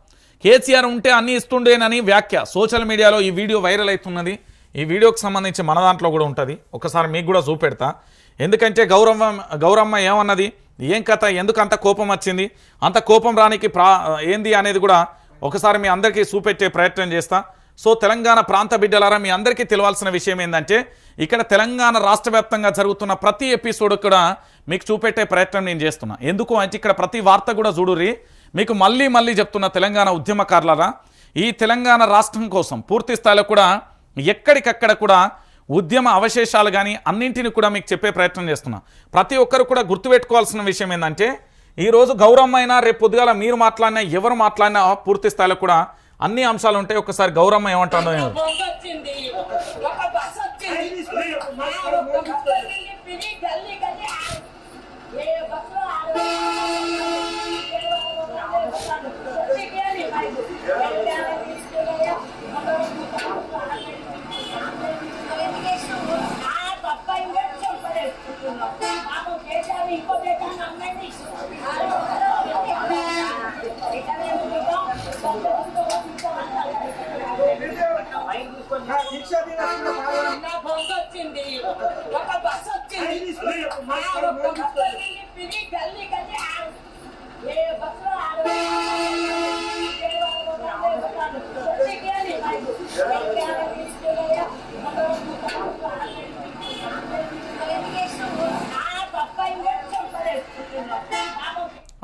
కేసీఆర్ ఉంటే అన్నీ ఇస్తుండేనని వ్యాఖ్య. సోషల్ మీడియాలో ఈ వీడియో వైరల్ అవుతున్నది. ఈ వీడియోకి సంబంధించి మన దాంట్లో కూడా ఉంటుంది. ఒకసారి మీకు కూడా చూపెడతా. ఎందుకంటే గౌరమ్మ ఏమన్నది, ఏం కథ, ఎందుకు అంత కోపం వచ్చింది, అంత కోపం రానికి ఏంది అనేది కూడా ఒకసారి మీ అందరికీ చూపెట్టే ప్రయత్నం చేస్తా. సో తెలంగాణ ప్రాంత బిడ్డలారా, మీ అందరికీ తెలియాల్సిన విషయం ఏంటంటే ఇక్కడ తెలంగాణ రాష్ట్ర వ్యాప్తంగా జరుగుతున్న ప్రతి ఎపిసోడ్ కూడా మీకు చూపెట్టే ప్రయత్నం నేను చేస్తున్నా. ఎందుకు అంటే ఇక్కడ ప్రతి వార్త కూడా చూడుర్రి. మీకు మళ్ళీ చెప్తున్న తెలంగాణ ఉద్యమకారులారా, ఈ తెలంగాణ రాష్ట్రం కోసం పూర్తి స్థాయిలో కూడా ఎక్కడికక్కడ కూడా ఉద్యమ అవశేషాలు కానీ అన్నింటిని కూడా మీకు చెప్పే ప్రయత్నం చేస్తున్నా. ప్రతి ఒక్కరు కూడా గుర్తుపెట్టుకోవాల్సిన విషయం ఏంటంటే ఈరోజు గౌరమ్మ అయినా రేపు పొద్దుగాల మీరు మాట్లాడినా ఎవరు మాట్లాడినా పూర్తి స్థాయిలో కూడా అన్ని అంశాలు ఉంటాయి. ఒకసారి గౌరమ్మ ఏమంటారో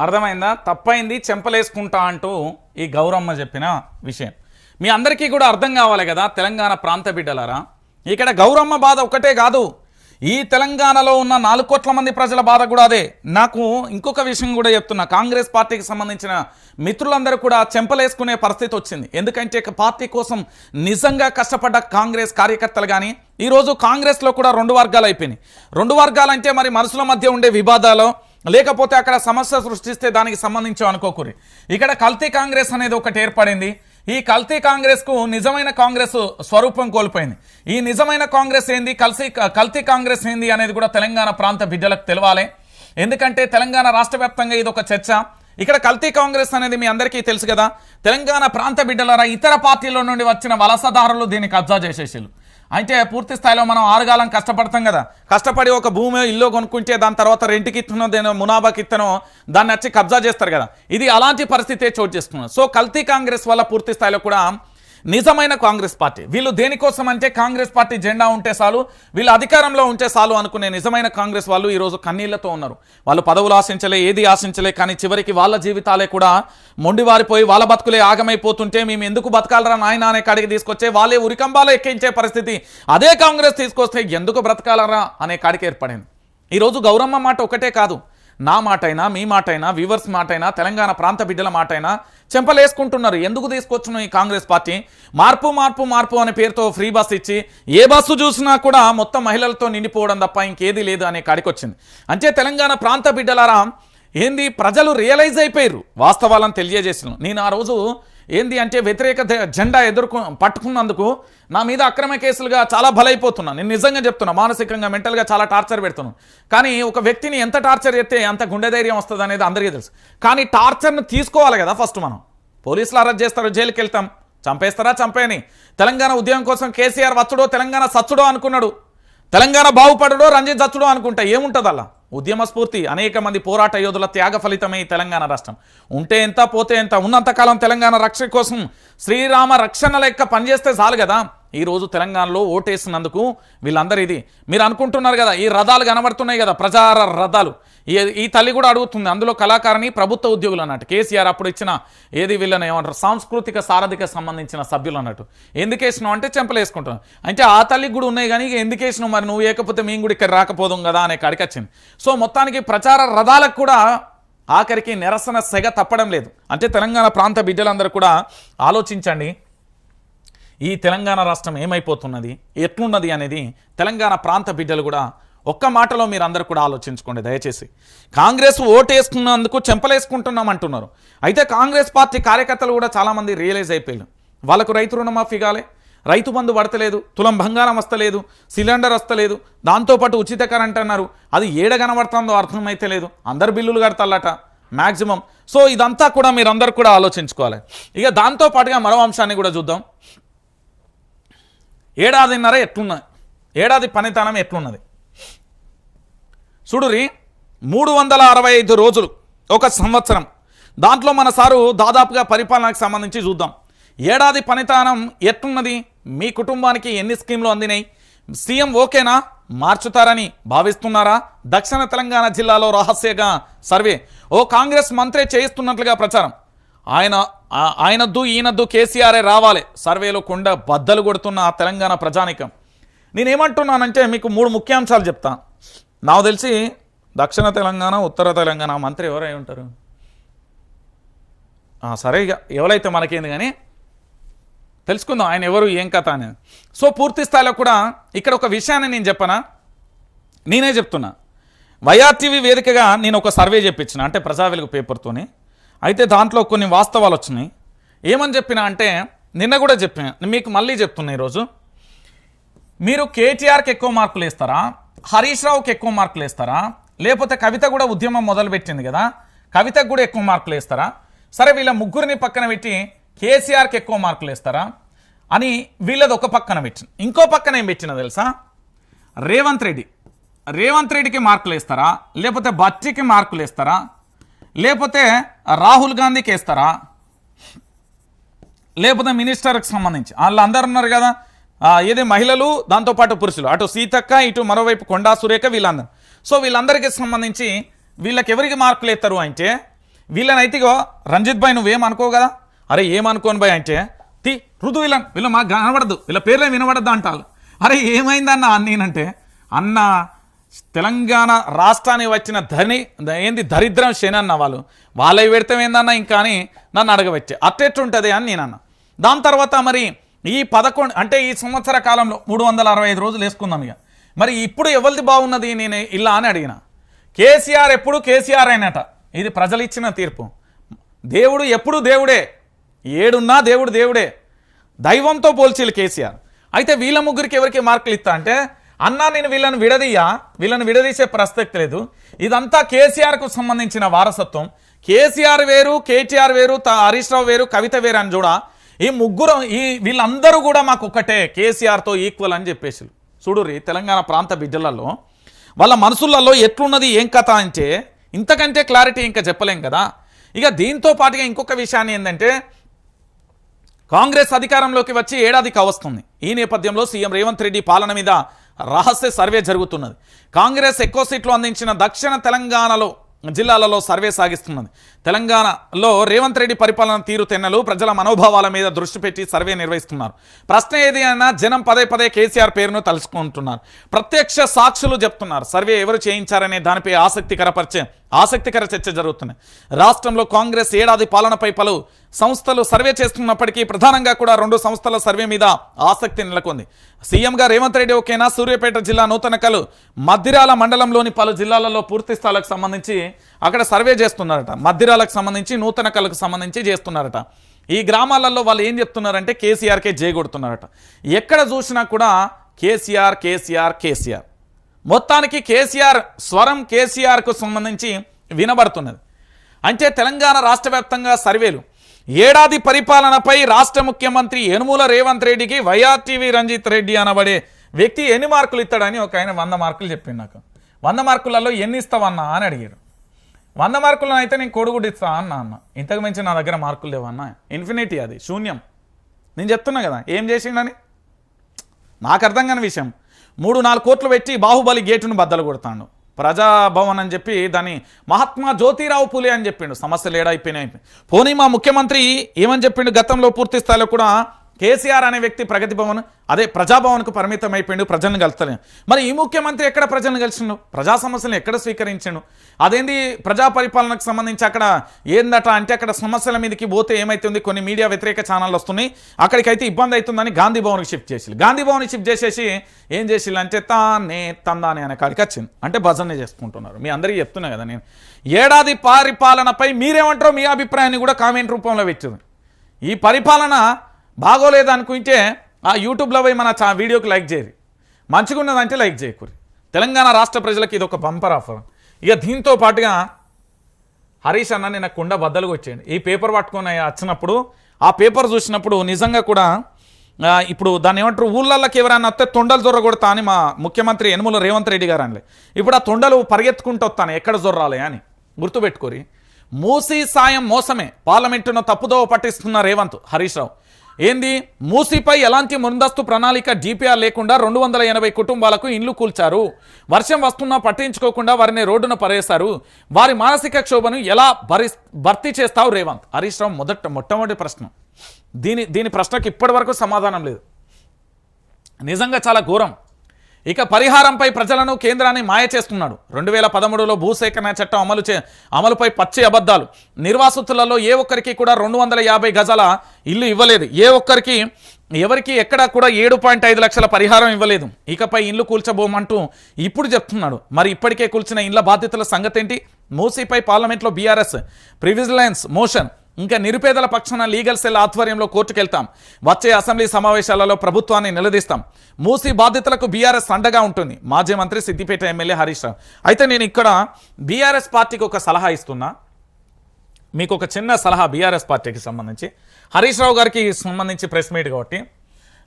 అర్థమైందా? తప్పైంది చెంపలేసుకుంటా అంటూ ఈ గౌరమ్మ చెప్పిన విషయం మీ అందరికీ కూడా అర్థం కావాలి కదా. తెలంగాణ ప్రాంత బిడ్డలారా, ఇక్కడ గౌరమ్మ బాధ ఒకటే కాదు, ఈ తెలంగాణలో ఉన్న 4 కోట్ల మంది ప్రజల బాధ కూడా అదే. నాకు ఇంకొక విషయం కూడా చెప్తున్నా, కాంగ్రెస్ పార్టీకి సంబంధించిన మిత్రులందరూ కూడా చెంపలేసుకునే పరిస్థితి వచ్చింది. ఎందుకంటే పార్టీ కోసం నిజంగా కష్టపడ్డ కాంగ్రెస్ కార్యకర్తలు కానీ ఈరోజు కాంగ్రెస్లో కూడా 2 వర్గాలు అయిపోయినాయి. 2 వర్గాలంటే మరి మనసుల మధ్య ఉండే వివాదాలు లేకపోతే అక్కడ సమస్య సృష్టిస్తే దానికి సంబంధించి అనుకోకూరి. ఇక్కడ కల్తీ కాంగ్రెస్ అనేది ఒకటి ఏర్పడింది. ఈ కల్తీ కాంగ్రెస్కు నిజమైన కాంగ్రెస్ స్వరూపం కోల్పోయింది. ఈ నిజమైన కాంగ్రెస్ ఏంది, కల్తీ కాంగ్రెస్ ఏంది అనేది కూడా తెలంగాణ ప్రాంత బిడ్డలకు తెలవాలి. ఎందుకంటే తెలంగాణ రాష్ట్ర వ్యాప్తంగా ఇది ఒక చర్చ. ఇక్కడ కల్తీ కాంగ్రెస్ అనేది మీ అందరికీ తెలుసు కదా. తెలంగాణ ప్రాంత బిడ్డలారా, ఇతర పార్టీల నుండి వచ్చిన వలసదారులు దీన్ని కబ్జా చేసేసారు. అయితే పూర్తి స్థాయిలో మనం 6 కాలం కష్టపడతాం కదా, కష్టపడి ఒక భూమి ఇల్లు కొనుక్కుంటే దాని తర్వాత రెంట్కి ఇత్తనో దేనో మునాబాకి ఇత్తనో దాన్ని వచ్చి కబ్జా చేస్తారు కదా. ఇది అలాంటి పరిస్థితే చోటు చేస్తున్నారు. సో కల్తీ కాంగ్రెస్ వల్ల పూర్తి స్థాయిలో కూడా నిజమైన కాంగ్రెస్ పార్టీ వీళ్ళు దేనికోసం అంటే కాంగ్రెస్ పార్టీ జెండా ఉంటే చాలు, వీళ్ళు అధికారంలో ఉంటే చాలు అనుకునే నిజమైన కాంగ్రెస్ వాళ్ళు ఈరోజు కన్నీళ్లతో ఉన్నారు. వాళ్ళు పదవులు ఆశించలే, ఏది ఆశించలే, కానీ చివరికి వాళ్ళ జీవితాలే కూడా మొండివారిపోయి వాళ్ళ బతుకులే ఆగమైపోతుంటే మేము ఎందుకు బతకాలరా నాయన అనే కాడికి తీసుకొచ్చే వాళ్ళే ఉరికంబాలు ఎక్కించే పరిస్థితి అదే కాంగ్రెస్ తీసుకొస్తే ఎందుకు బ్రతకాలరా అనే కాడికి ఏర్పడింది. ఈరోజు గౌరమ్మ మాట ఒకటే కాదు, నా మాటైనా మీ మాటైనా వ్యూవర్స్ మాటైనా తెలంగాణ ప్రాంత బిడ్డల మాటైనా చెంపలేసుకుంటున్నారు. ఎందుకు తీసుకొచ్చిన ఈ కాంగ్రెస్ పార్టీ మార్పు మార్పు మార్పు అనే పేరుతో ఫ్రీ బస్ ఇచ్చి ఏ బస్సు చూసినా కూడా మొత్తం మహిళలతో నిండిపోవడం తప్ప ఇంకేది లేదు అనే కాడికి వచ్చింది. అంటే తెలంగాణ ప్రాంత బిడ్డలారా ఏంది, ప్రజలు రియలైజ్ అయిపోయారు, వాస్తవాలను తెలియజేసిన. నేను ఆ రోజు ఏంది అంటే వ్యతిరేక జెండా పట్టుకున్నందుకు నా మీద అక్రమ కేసులుగా చాలా బలైపోతున్నాను. నేను నిజంగా చెప్తున్నా, మానసికంగా మెంటల్గా చాలా టార్చర్ పెడుతున్నాను. కానీ ఒక వ్యక్తిని ఎంత టార్చర్ చేస్తే అంత గుండె ధైర్యం వస్తుంది అనేది అందరికీ తెలుసు. కానీ టార్చర్ను తీసుకోవాలి కదా. ఫస్ట్ మనం పోలీసులు అరెస్ట్ చేస్తారు, జైలుకి వెళ్తాం, చంపేస్తారా చంపేని. తెలంగాణ ఉద్యమం కోసం కేసీఆర్ వచ్చుడో తెలంగాణ సచ్చుడో అనుకున్నాడు, తెలంగాణ బాగుపడడో రంజిత్ చచ్చుడో అనుకుంటా ఏముంటుంది అలా. ఉద్యమ స్ఫూర్తి అనేక మంది పోరాట యోధుల త్యాగ ఫలితమే ఈ తెలంగాణ రాష్ట్రం. ఉంటే ఎంత పోతే ఎంత, ఉన్నంతకాలం తెలంగాణ రక్షణ కోసం శ్రీరామ రక్షణ లెక్క పనిచేస్తే చాలు కదా. ఈరోజు తెలంగాణలో ఓటేసినందుకు వీళ్ళందరూ ఇది మీరు అనుకుంటున్నారు కదా, ఈ రథాలు కనబడుతున్నాయి కదా, ప్రచార రథాలు. ఈ తల్లి కూడా అడుగుతుంది, అందులో కళాకారిణి ప్రభుత్వ ఉద్యోగులు అన్నట్టు. కేసీఆర్ అప్పుడు ఇచ్చిన ఏది వీళ్ళని ఏమంటారు సాంస్కృతిక సారథికి సంబంధించిన సభ్యులు అన్నట్టు. ఎందుకేసినావు అంటే చెంపలేసుకుంటున్నాను అంటే ఆ తల్లికి కూడా ఉన్నాయి కానీ ఎందుకేసినావు మరి నువ్వు ఏకపోతే మేము కూడా ఇక్కడ రాకపోదాం కదా అనే కాడికి వచ్చింది. సో మొత్తానికి ప్రచార రథాలకు కూడా ఆఖరికి నిరసన సెగ తప్పడం లేదు. అంటే తెలంగాణ ప్రాంత బిడ్డలందరూ కూడా ఆలోచించండి, ఈ తెలంగాణ రాష్ట్రం ఏమైపోతున్నది, ఎట్లున్నది అనేది తెలంగాణ ప్రాంత బిడ్డలు కూడా ఒక్క మాటలో మీరు అందరూ కూడా ఆలోచించుకోండి దయచేసి. కాంగ్రెస్ ఓటేసుకున్నందుకు చెంపలేసుకుంటున్నాం అంటున్నారు. అయితే కాంగ్రెస్ పార్టీ కార్యకర్తలు కూడా చాలామంది రియలైజ్ అయిపోయారు. వాళ్ళకు రైతు రుణమాఫీ కాలే, రైతు బంధు పడతలేదు, తులం బంగారం వస్తలేదు, సిలిండర్ వస్తలేదు, దాంతోపాటు ఉచిత కరెంట్ అన్నారు. అది ఏడ కనబడుతుందో అర్థమైతే లేదు, అందరు బిల్లులు కడతాలట మ్యాక్సిమం. సో ఇదంతా కూడా మీరందరూ కూడా ఆలోచించుకోవాలి. ఇక దాంతోపాటుగా మరో అంశాన్ని కూడా చూద్దాం. ఏడాదిన్నర ఎట్లున్నది, ఏడాది పనితనం ఎట్లున్నది చూడురి. 365 రోజులు ఒక సంవత్సరం, దాంట్లో మన సారు దాదాపుగా పరిపాలనకు సంబంధించి చూద్దాం. ఏడాది పనితనం ఎట్లున్నది, మీ కుటుంబానికి ఎన్ని స్కీమ్లు అందినాయి, సీఎం ఓకేనా, మార్చుతారని భావిస్తున్నారా? దక్షిణ తెలంగాణ జిల్లాలో రహస్యంగా సర్వే ఓ కాంగ్రెస్ మంత్రి చేయిస్తున్నట్లుగా ప్రచారం. ఆయనద్దు ఈయనద్దు కేసీఆరే రావాలి, సర్వేలో కొండ బద్దలు కొడుతున్న తెలంగాణ ప్రజానికం. నేనేమంటున్నానంటే మీకు 3 ముఖ్యాంశాలు చెప్తా. నాకు తెలిసి దక్షిణ తెలంగాణ ఉత్తర తెలంగాణ మంత్రి ఎవరై ఉంటారు, సరే ఇక ఎవరైతే మనకేంది కానీ తెలుసుకుందాం ఆయన ఎవరు ఏం కథ అనేది. సో పూర్తి స్థాయిలో కూడా ఇక్కడ ఒక విషయాన్ని నేను చెప్పనా, నేనే చెప్తున్నా. వైఆర్టీవీ వేదికగా నేను ఒక సర్వే చెప్పించిన, అంటే ప్రజా వెలుగు పేపర్తోని. అయితే దాంట్లో కొన్ని వాస్తవాలు వచ్చినాయి. ఏమని చెప్పినా అంటే నిన్న కూడా చెప్పిన, మీకు మళ్ళీ చెప్తున్నా ఈరోజు. మీరు కేటీఆర్కి ఎక్కువ మార్కులు వేస్తారా, హరీష్ రావుకి ఎక్కువ మార్కులు వేస్తారా, లేకపోతే కవిత కూడా ఉద్యమం మొదలుపెట్టింది కదా, కవితకు కూడా ఎక్కువ మార్కులు వేస్తారా? సరే వీళ్ళ ముగ్గురిని పక్కన పెట్టి కేసీఆర్కి ఎక్కువ మార్కులు వేస్తారా అని వీళ్ళది ఒక పక్కన పెట్టిన. ఇంకో పక్కన ఏం పెట్టినా తెలుసా, రేవంత్ రెడ్డికి మార్కులు వేస్తారా, లేకపోతే బట్టికి మార్కులు వేస్తారా, లేకపోతే రాహుల్ గాంధీకి వేస్తారా, లేకపోతే మినిస్టర్కి సంబంధించి వాళ్ళందరూ ఉన్నారు కదా, ఏదే మహిళలు దాంతోపాటు పురుషులు, అటు సీతక్క ఇటు మరోవైపు కొండా సురేఖ వీళ్ళందరూ. సో వీళ్ళందరికీ సంబంధించి వీళ్ళకి ఎవరికి మార్కులు వేస్తారు అంటే వీళ్ళనైతే రంజిత్ భాయ్ నువ్వేమనుకో కదా, అరే ఏమనుకోను భాయ్ అంటే రుదు వీళ్ళ మాకు కనబడద్దు, వీళ్ళ పేర్లే వినబడద్దు అంటారు. అరే ఏమైందన్న నేనంటే అన్న తెలంగాణ రాష్ట్రానికి వచ్చిన దరిద్రం శనన్న వాళ్ళవి పెడతాం ఏందన్న ఇంకా అని నన్ను అడగవచ్చే అట్టెట్టుంటుంది అని నేనన్నా. దాని తర్వాత మరి ఈ 11 అంటే ఈ సంవత్సర కాలంలో 365 రోజులు వేసుకుందాం ఇక. మరి ఇప్పుడు ఎవరిది బాగున్నది నేను ఇలా అని అడిగిన. కేసీఆర్ ఎప్పుడు కేసీఆర్ అయినట, ఇది ప్రజలు ఇచ్చిన తీర్పు. దేవుడు ఎప్పుడు దేవుడే, ఏడున్నా దేవుడు దేవుడే, దైవంతో పోల్చిలు కేసీఆర్. అయితే వీళ్ళ ముగ్గురికి ఎవరికి మార్కులు ఇస్తా అంటే అన్నా నేను వీళ్ళని విడదీసే ప్రసక్తి లేదు, ఇదంతా కేసీఆర్కు సంబంధించిన వారసత్వం. కేసీఆర్ వేరు, కేటీఆర్ వేరు, హరీష్ రావు వేరు, కవిత వేరు అని చూడ ఈ ముగ్గురు వీళ్ళందరూ కూడా మాకు ఒకటే, కేసీఆర్తో ఈక్వల్ అని చెప్పేసి. చూడుర్రి తెలంగాణ ప్రాంత బిడ్డలలో వాళ్ళ మనసులలో ఎట్లున్నది ఏం కథ అంటే ఇంతకంటే క్లారిటీ ఇంకా చెప్పలేం కదా. ఇక దీంతో పాటుగా ఇంకొక విషయాన్ని ఏంటంటే కాంగ్రెస్ అధికారంలోకి వచ్చి ఏడాది కావస్తుంది. ఈ నేపథ్యంలో సీఎం రేవంత్ రెడ్డి పాలన మీద రహస్య సర్వే జరుగుతున్నది. కాంగ్రెస్ ఎక్కువ సీట్లు అందించిన దక్షిణ తెలంగాణలో జిల్లాలలో సర్వే సాగిస్తున్నది. తెలంగాణలో రేవంత్ రెడ్డి పరిపాలన తీరుతెన్నలు ప్రజల మనోభావాల మీద దృష్టి పెట్టి సర్వే నిర్వహిస్తున్నారు. ప్రశ్న ఏది అయినా జనం పదే కేసీఆర్ పేరును తలుచుకుంటున్నారు. ప్రత్యక్ష సాక్షులు చెప్తున్నారు. సర్వే ఎవరు చేయించారనే దానిపై ఆసక్తికర చర్చ జరుగుతున్నాయి. రాష్ట్రంలో కాంగ్రెస్ ఏడాది పాలనపై పలు సంస్థలు సర్వే చేస్తున్నప్పటికీ ప్రధానంగా కూడా 2 సంస్థల సర్వే మీద ఆసక్తి నెలకొంది. సీఎంగా రేవంత్ రెడ్డి ఒకేనా, సూర్యాపేట జిల్లా నూతనకలు మద్దిరాల మండలంలోని పలు జిల్లాలలో పూర్తి స్థాయిలకు సంబంధించి అక్కడ సర్వే చేస్తున్నారట. మద్దిరాలకు సంబంధించి నూతనకలకు సంబంధించి చేస్తున్నారట. ఈ గ్రామాలలో వాళ్ళు ఏం చెప్తున్నారంటే కేసీఆర్కే జయగొడుతున్నారట. ఎక్కడ చూసినా కూడా కేసీఆర్. మొత్తానికి కేసీఆర్ స్వరం కేసీఆర్కు సంబంధించి వినబడుతున్నది. అంటే తెలంగాణ రాష్ట్ర వ్యాప్తంగా సర్వేలు. ఏడాది పరిపాలనపై రాష్ట్ర ముఖ్యమంత్రి యనుమల రేవంత్ రెడ్డికి వైఆర్టీవీ రంజిత్ రెడ్డి అనబడే వ్యక్తి ఎన్ని మార్కులు ఇస్తాడని ఒక ఆయన 100 మార్కులు చెప్పింది నాకు. 100 మార్కులలో ఎన్ని ఇస్తావన్నా అని అడిగారు. 100 మార్కులను అయితే నేను కోడిగుడ్డు ఇస్తా అన్న. ఇంతకు మించి నా దగ్గర మార్కులు లేవన్నా, ఇన్ఫినిటీ, అది శూన్యం. నేను చెప్తున్నా కదా ఏం చేసిండని. నాకు అర్థం కాని విషయం. 3-4 కోట్లు పెట్టి బాహుబలి గేటును బద్దలు కొడతాడు. ప్రజాభవన్ అని చెప్పి దాన్ని మహాత్మా జ్యోతిరావు పూలే అని చెప్పిండు. సమస్యలు ఏడైపోయినాయి. పోనీ మా ముఖ్యమంత్రి ఏమని చెప్పిండు, గతంలో పూర్తి స్థాయిలో కూడా కేసీఆర్ అనే వ్యక్తి ప్రగతి భవన్ ప్రజాభవన్కు పరిమితం అయిపోయిండు, ప్రజలను కలుస్తలేను. మరి ఈ ముఖ్యమంత్రి ఎక్కడ ప్రజలను కలిసిండు, ప్రజా సమస్యలను ఎక్కడ స్వీకరించిండు? అదేంది ప్రజా పరిపాలనకు సంబంధించి అక్కడ ఏందట అంటే అక్కడ సమస్యల మీదకి పోతే ఏమైతుంది, కొన్ని మీడియా వ్యతిరేక ఛానళ్ళు వస్తున్నాయి, అక్కడికైతే ఇబ్బంది అవుతుందని గాంధీ భవన్కి షిఫ్ట్ చేసి చేసేసి ఏం చేసిల్లు అంటే తందానే అనే కాడికి వచ్చింది. అంటే భజనే చేసుకుంటున్నారు. మీ అందరికీ చెప్తున్నా కదా నేను. ఏడాది పరిపాలనపై మీరేమంటారో మీ అభిప్రాయాన్ని కూడా కామెంట్ రూపంలో పెట్టింది. ఈ పరిపాలన బాగోలేదు అనుకుంటే ఆ యూట్యూబ్లో పోయి మన వీడియోకి లైక్ చేయరు, మంచిగా ఉన్నదంటే లైక్ చేయకూరి. తెలంగాణ రాష్ట్ర ప్రజలకు ఇది ఒక బంపర్ ఆఫర్. ఇక దీంతో పాటుగా హరీష్ అన్న నిన్న కుండ బద్దలుగా వచ్చేయండి. ఈ పేపర్ పట్టుకొని వచ్చినప్పుడు ఆ పేపర్ చూసినప్పుడు నిజంగా కూడా ఇప్పుడు దాన్ని ఏమంటారు, ఊళ్ళకి ఎవరైనా వస్తే తొండలు జొర్ర కొడతా అని మా ముఖ్యమంత్రి యనుమల రేవంత్ రెడ్డి గారు అనలే. ఇప్పుడు ఆ తొండలు పరిగెత్తుకుంటూ వస్తాను ఎక్కడ జొర్రాలి అని గుర్తుపెట్టుకోరి. మూసీ సాయం మోసమే, పార్లమెంటును తప్పుదోవ పట్టిస్తున్న రేవంత్ హరీష్ రావు. ఏంది, మూసీపై ఎలాంటి ముందస్తు ప్రణాళిక డిపిఆర్ లేకుండా 280 కుటుంబాలకు ఇండ్లు కూల్చారు. వర్షం వస్తున్నా పట్టించుకోకుండా వారిని రోడ్డున పడేశారు. వారి మానసిక క్షోభను ఎలా భర్తీ చేస్తావు రేవంత్? హరీష్ రావు మొట్టమొదటి ప్రశ్న. దీని ప్రశ్నకు ఇప్పటి వరకు సమాధానం లేదు. నిజంగా చాలా ఘోరం. ఇక పరిహారంపై ప్రజలను కేంద్రాన్ని మాయ చేస్తున్నాడు. 2013లో భూసేకరణ చట్టం అమలుపై పచ్చి అబద్ధాలు. నిర్వాసితులలో ఏ ఒక్కరికి కూడా 250 గజాల ఇల్లు ఇవ్వలేదు. ఎవరికి ఎక్కడా కూడా 7.5 లక్షల పరిహారం ఇవ్వలేదు. ఇకపై ఇల్లు కూల్చబోమంటూ ఇప్పుడు చెప్తున్నాడు. మరి ఇప్పటికే కూల్చిన ఇళ్ల బాధితుల సంగతి ఏంటి? మూసీపై పార్లమెంట్లో బీఆర్ఎస్ ప్రివిజిలెన్స్ మోషన్. ఇంకా నిరుపేదల పక్షాన లీగల్ సెల్ ఆధ్వర్యంలో కోర్టుకెళ్తాం. వచ్చే అసెంబ్లీ సమావేశాలలో ప్రభుత్వాన్ని నిలదీస్తాం. మూసీ బాధితులకు బీఆర్ఎస్ అండగా ఉంటుంది. మాజీ మంత్రి సిద్దిపేట ఎమ్మెల్యే హరీష్ రావు. అయితే నేను ఇక్కడ బీఆర్ఎస్ పార్టీకి ఒక సలహా ఇస్తున్నా. మీకు ఒక చిన్న సలహా బీఆర్ఎస్ పార్టీకి సంబంధించి. హరీష్ రావు గారికి సంబంధించి ప్రెస్ మీట్ కాబట్టి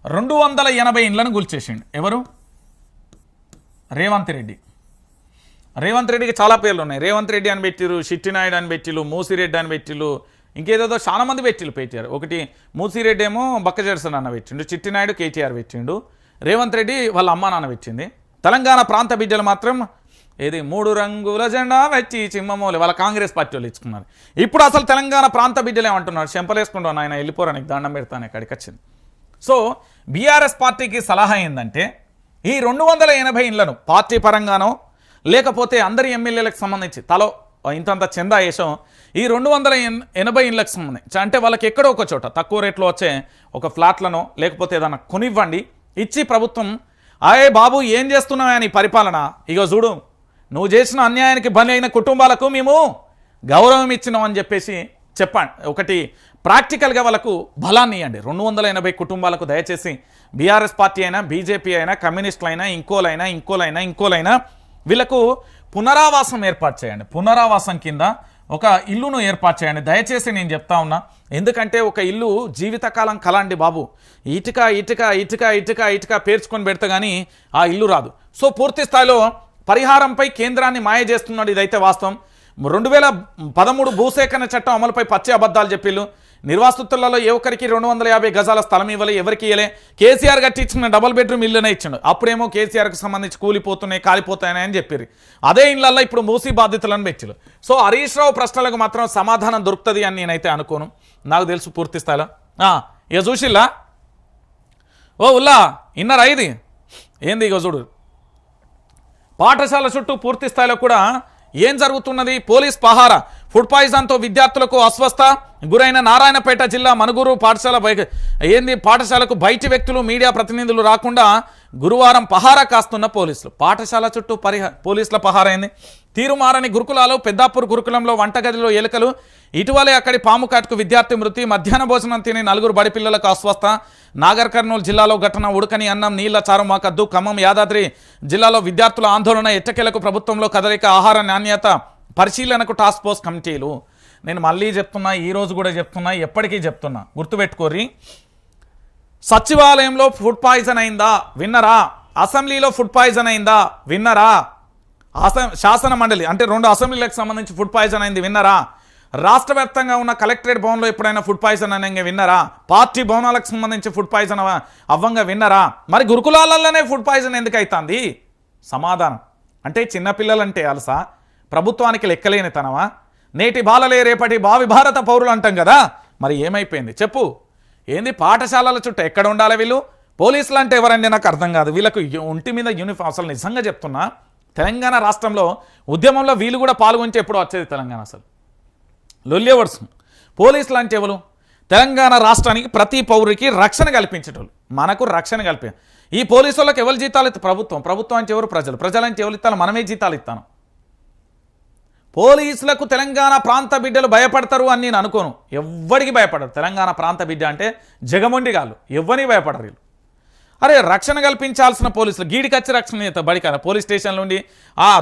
280 ఇండ్లను కూల్చేసిండు. ఎవరు? రేవంత్ రెడ్డి. రేవంత్ రెడ్డికి చాలా పేర్లు ఉన్నాయి. రేవంత్ రెడ్డి అని పెట్టిరు, చిట్టినాయుడు అని పెట్టిలు, మూసిరెడ్డి అని పెట్టిలు, ఇంకేదేదో చాలా మంది పెట్టిలు పెట్టారు. ఒకటి మూసిరెడ్డి ఏమో బక్కజెడ్సన్ అన్న పెట్టిండు, చిట్టినాయుడు కేటీఆర్ పెట్టిండు, రేవంత్ రెడ్డి వాళ్ళ అమ్మ నాన్న పెట్టింది. తెలంగాణ ప్రాంత బిడ్డలు మాత్రం ఏది 3 రంగుల జెండా పెట్టి చిమ్మమోలే వాళ్ళ కాంగ్రెస్ పార్టీ వాళ్ళు ఇచ్చుకున్నారు. ఇప్పుడు అసలు తెలంగాణ ప్రాంత బిడ్డలు ఏమంటున్నారు? చెంపలేసుకుంటాను ఆయన వెళ్ళిపోరానికి దండం పెడతాను ఎక్కడికి వచ్చింది. సో బీఆర్ఎస్ పార్టీకి సలహా ఏంటంటే ఈ 280 ఇండ్లను పార్టీ పరంగానో లేకపోతే అందరి ఎమ్మెల్యేలకు సంబంధించి తలో ఇంతంత చందా వేసాం. ఈ 280 ఇండ్లకు సంబంధించి అంటే వాళ్ళకి ఎక్కడో ఒక చోట తక్కువ రేట్లో వచ్చే ఒక ఫ్లాట్లను లేకపోతే ఏదైనా కొనివ్వండి, ఇచ్చి ప్రభుత్వం ఆయే బాబు ఏం చేస్తున్నావా అని పరిపాలన, ఇగో చూడు నువ్వు చేసిన అన్యాయానికి బలి అయిన కుటుంబాలకు మేము గౌరవం ఇచ్చినాం అని చెప్పేసి చెప్పండి. ఒకటి ప్రాక్టికల్గా వాళ్ళకు బలాన్ని ఇవ్వండి. 280 కుటుంబాలకు దయచేసి బీఆర్ఎస్ పార్టీ అయినా బీజేపీ అయినా కమ్యూనిస్టులు అయినా ఇంకోలైనా వీళ్ళకు పునరావాసం ఏర్పాటు చేయండి. పునరావాసం కింద ఒక ఇల్లును ఏర్పాటు చేయండి దయచేసి నేను చెప్తా ఉన్నా. ఎందుకంటే ఒక ఇల్లు జీవితకాలం కల అండి బాబు. ఇటుక ఇటుక ఇటుక ఇటుక ఇటుక పేర్చుకొని పెడితే కానీ ఆ ఇల్లు రాదు. సో పూర్తి స్థాయిలో పరిహారంపై కేంద్రాన్ని మాయ చేస్తున్నాడు. ఇదైతే వాస్తవం. 2013 భూసేకరణ చట్టం అమలుపై పచ్చి అబద్ధాలు చెప్పిళ్ళు. నిర్వాసితులలో ఏ ఒక్కరికి 250 గజాల స్థలం ఇవ్వలే, ఎవరికి ఇవ్వలే. కేసీఆర్ గట్టి ఇచ్చిన డబుల్ బెడ్రూమ్ ఇల్లునే ఇచ్చిండు. అప్పుడేమో కేసీఆర్కి సంబంధించి కూలిపోతున్నాయి కాలిపోతాయని చెప్పారు. అదే ఇళ్లలో ఇప్పుడు మూసీ బాధితులను పెట్టిలు. సో హరీష్ రావు ప్రశ్నలకు మాత్రం సమాధానం దొరుకుతుంది అని నేనైతే అనుకోను. నాకు తెలుసు పూర్తి స్థాయిలో. ఇక చూసిల్లా ఓ ఉల్లా ఇన్నరా ఇది ఏంది? ఇక చూడు పాఠశాల చుట్టూ పూర్తి స్థాయిలో కూడా ఏం జరుగుతున్నది? పోలీస్ పహారా. ఫుడ్ పాయిజన్తో విద్యార్థులకు అస్వస్థ గురైన నారాయణపేట జిల్లా మనుగురు పాఠశాలకు బయటి వ్యక్తులు మీడియా ప్రతినిధులు రాకుండా గురువారం పహారా కాస్తున్న పోలీసులు. పాఠశాల చుట్టూ పోలీసుల పహారా అయింది. తీరుమారని గురుకులాలు పెద్దాపూర్ గురుకులంలో వంటగదిలో ఎలుకలు. ఇటీవలే అక్కడి పాముకాటుకు విద్యార్థి మృతి. మధ్యాహ్న భోజనం తిని 4 బడి పిల్లలకు అస్వస్థ. నాగర్ కర్నూలు జిల్లాలో ఘటన. ఉడకని అన్నం నీళ్ల చారు మాకద్దు. ఖమ్మం యాదాద్రి జిల్లాలో విద్యార్థుల ఆందోళన. ఎట్టకేలకు ప్రభుత్వంలో కదలిక. ఆహార నాణ్యత పరిశీలనకు టాస్క్ ఫోర్స్ కమిటీలు. నేను మళ్ళీ చెప్తున్నా, ఈరోజు కూడా చెప్తున్నా, ఎప్పటికీ చెప్తున్నా, గుర్తుపెట్టుకోర్రి. సచివాలయంలో ఫుడ్ పాయిజన్ అయిందా విన్నరా? అసెంబ్లీలో ఫుడ్ పాయిజన్ అయిందా విన్నరా? శాసన మండలి అంటే 2 అసెంబ్లీలకు సంబంధించి ఫుడ్ పాయిజన్ అయింది విన్నరా? రాష్ట్ర వ్యాప్తంగా ఉన్న కలెక్టరేట్ భవన్లో ఎప్పుడైనా ఫుడ్ పాయిజన్ అనంగా విన్నరా? పార్టీ భవనాలకు సంబంధించి ఫుడ్ పాయిజన్ అవ్వంగా విన్నరా? మరి గురుకులాలలోనే ఫుడ్ పాయిజన్ ఎందుకు అవుతుంది? సమాధానం అంటే చిన్నపిల్లలంటే అలసా? ప్రభుత్వానికి లెక్కలేని తనవా? నేటి బాలలే రేపటి భావి భారత పౌరులు అంటాం కదా, మరి ఏమైపోయింది చెప్పు? ఏంది పాఠశాలల చుట్టూ ఎక్కడ ఉండాలి వీళ్ళు? పోలీసులు అంటే ఎవరండి నాకు అర్థం కాదు. వీళ్ళకు ఒంటి మీద యూనిఫామ్. అసలు నిజంగా చెప్తున్నా, తెలంగాణ రాష్ట్రంలో ఉద్యమంలో వీళ్ళు కూడా పాల్గొంటే ఎప్పుడో వచ్చేది తెలంగాణ. అసలు లొల్లేవర్స్ పోలీసులు అంటే ఎవరు? తెలంగాణ రాష్ట్రానికి ప్రతి పౌరుడికి రక్షణ కల్పించేటోళ్ళు. మనకు రక్షణ కల్పి ఈ పోలీసు వాళ్ళకి ఎవరు జీతాలు ఇస్తారు? ప్రభుత్వం అంటే ఎవరు? ప్రజలు అంటే ఎవరు ఇస్తాను? మనమే జీతాలు ఇస్తాను. పోలీసులకు తెలంగాణ ప్రాంత బిడ్డలు భయపడతారు అని నేను అనుకోను. ఎవ్వడికి భయపడరు. తెలంగాణ ప్రాంత బిడ్డ అంటే జగమొండి కాళ్ళు, ఎవ్వరికి భయపడరు వీళ్ళు. అరే రక్షణ కల్పించాల్సిన పోలీసులు గీడికచ్చి రక్షణ చేస్తారు బడికాల పోలీస్ స్టేషన్లో ఉండి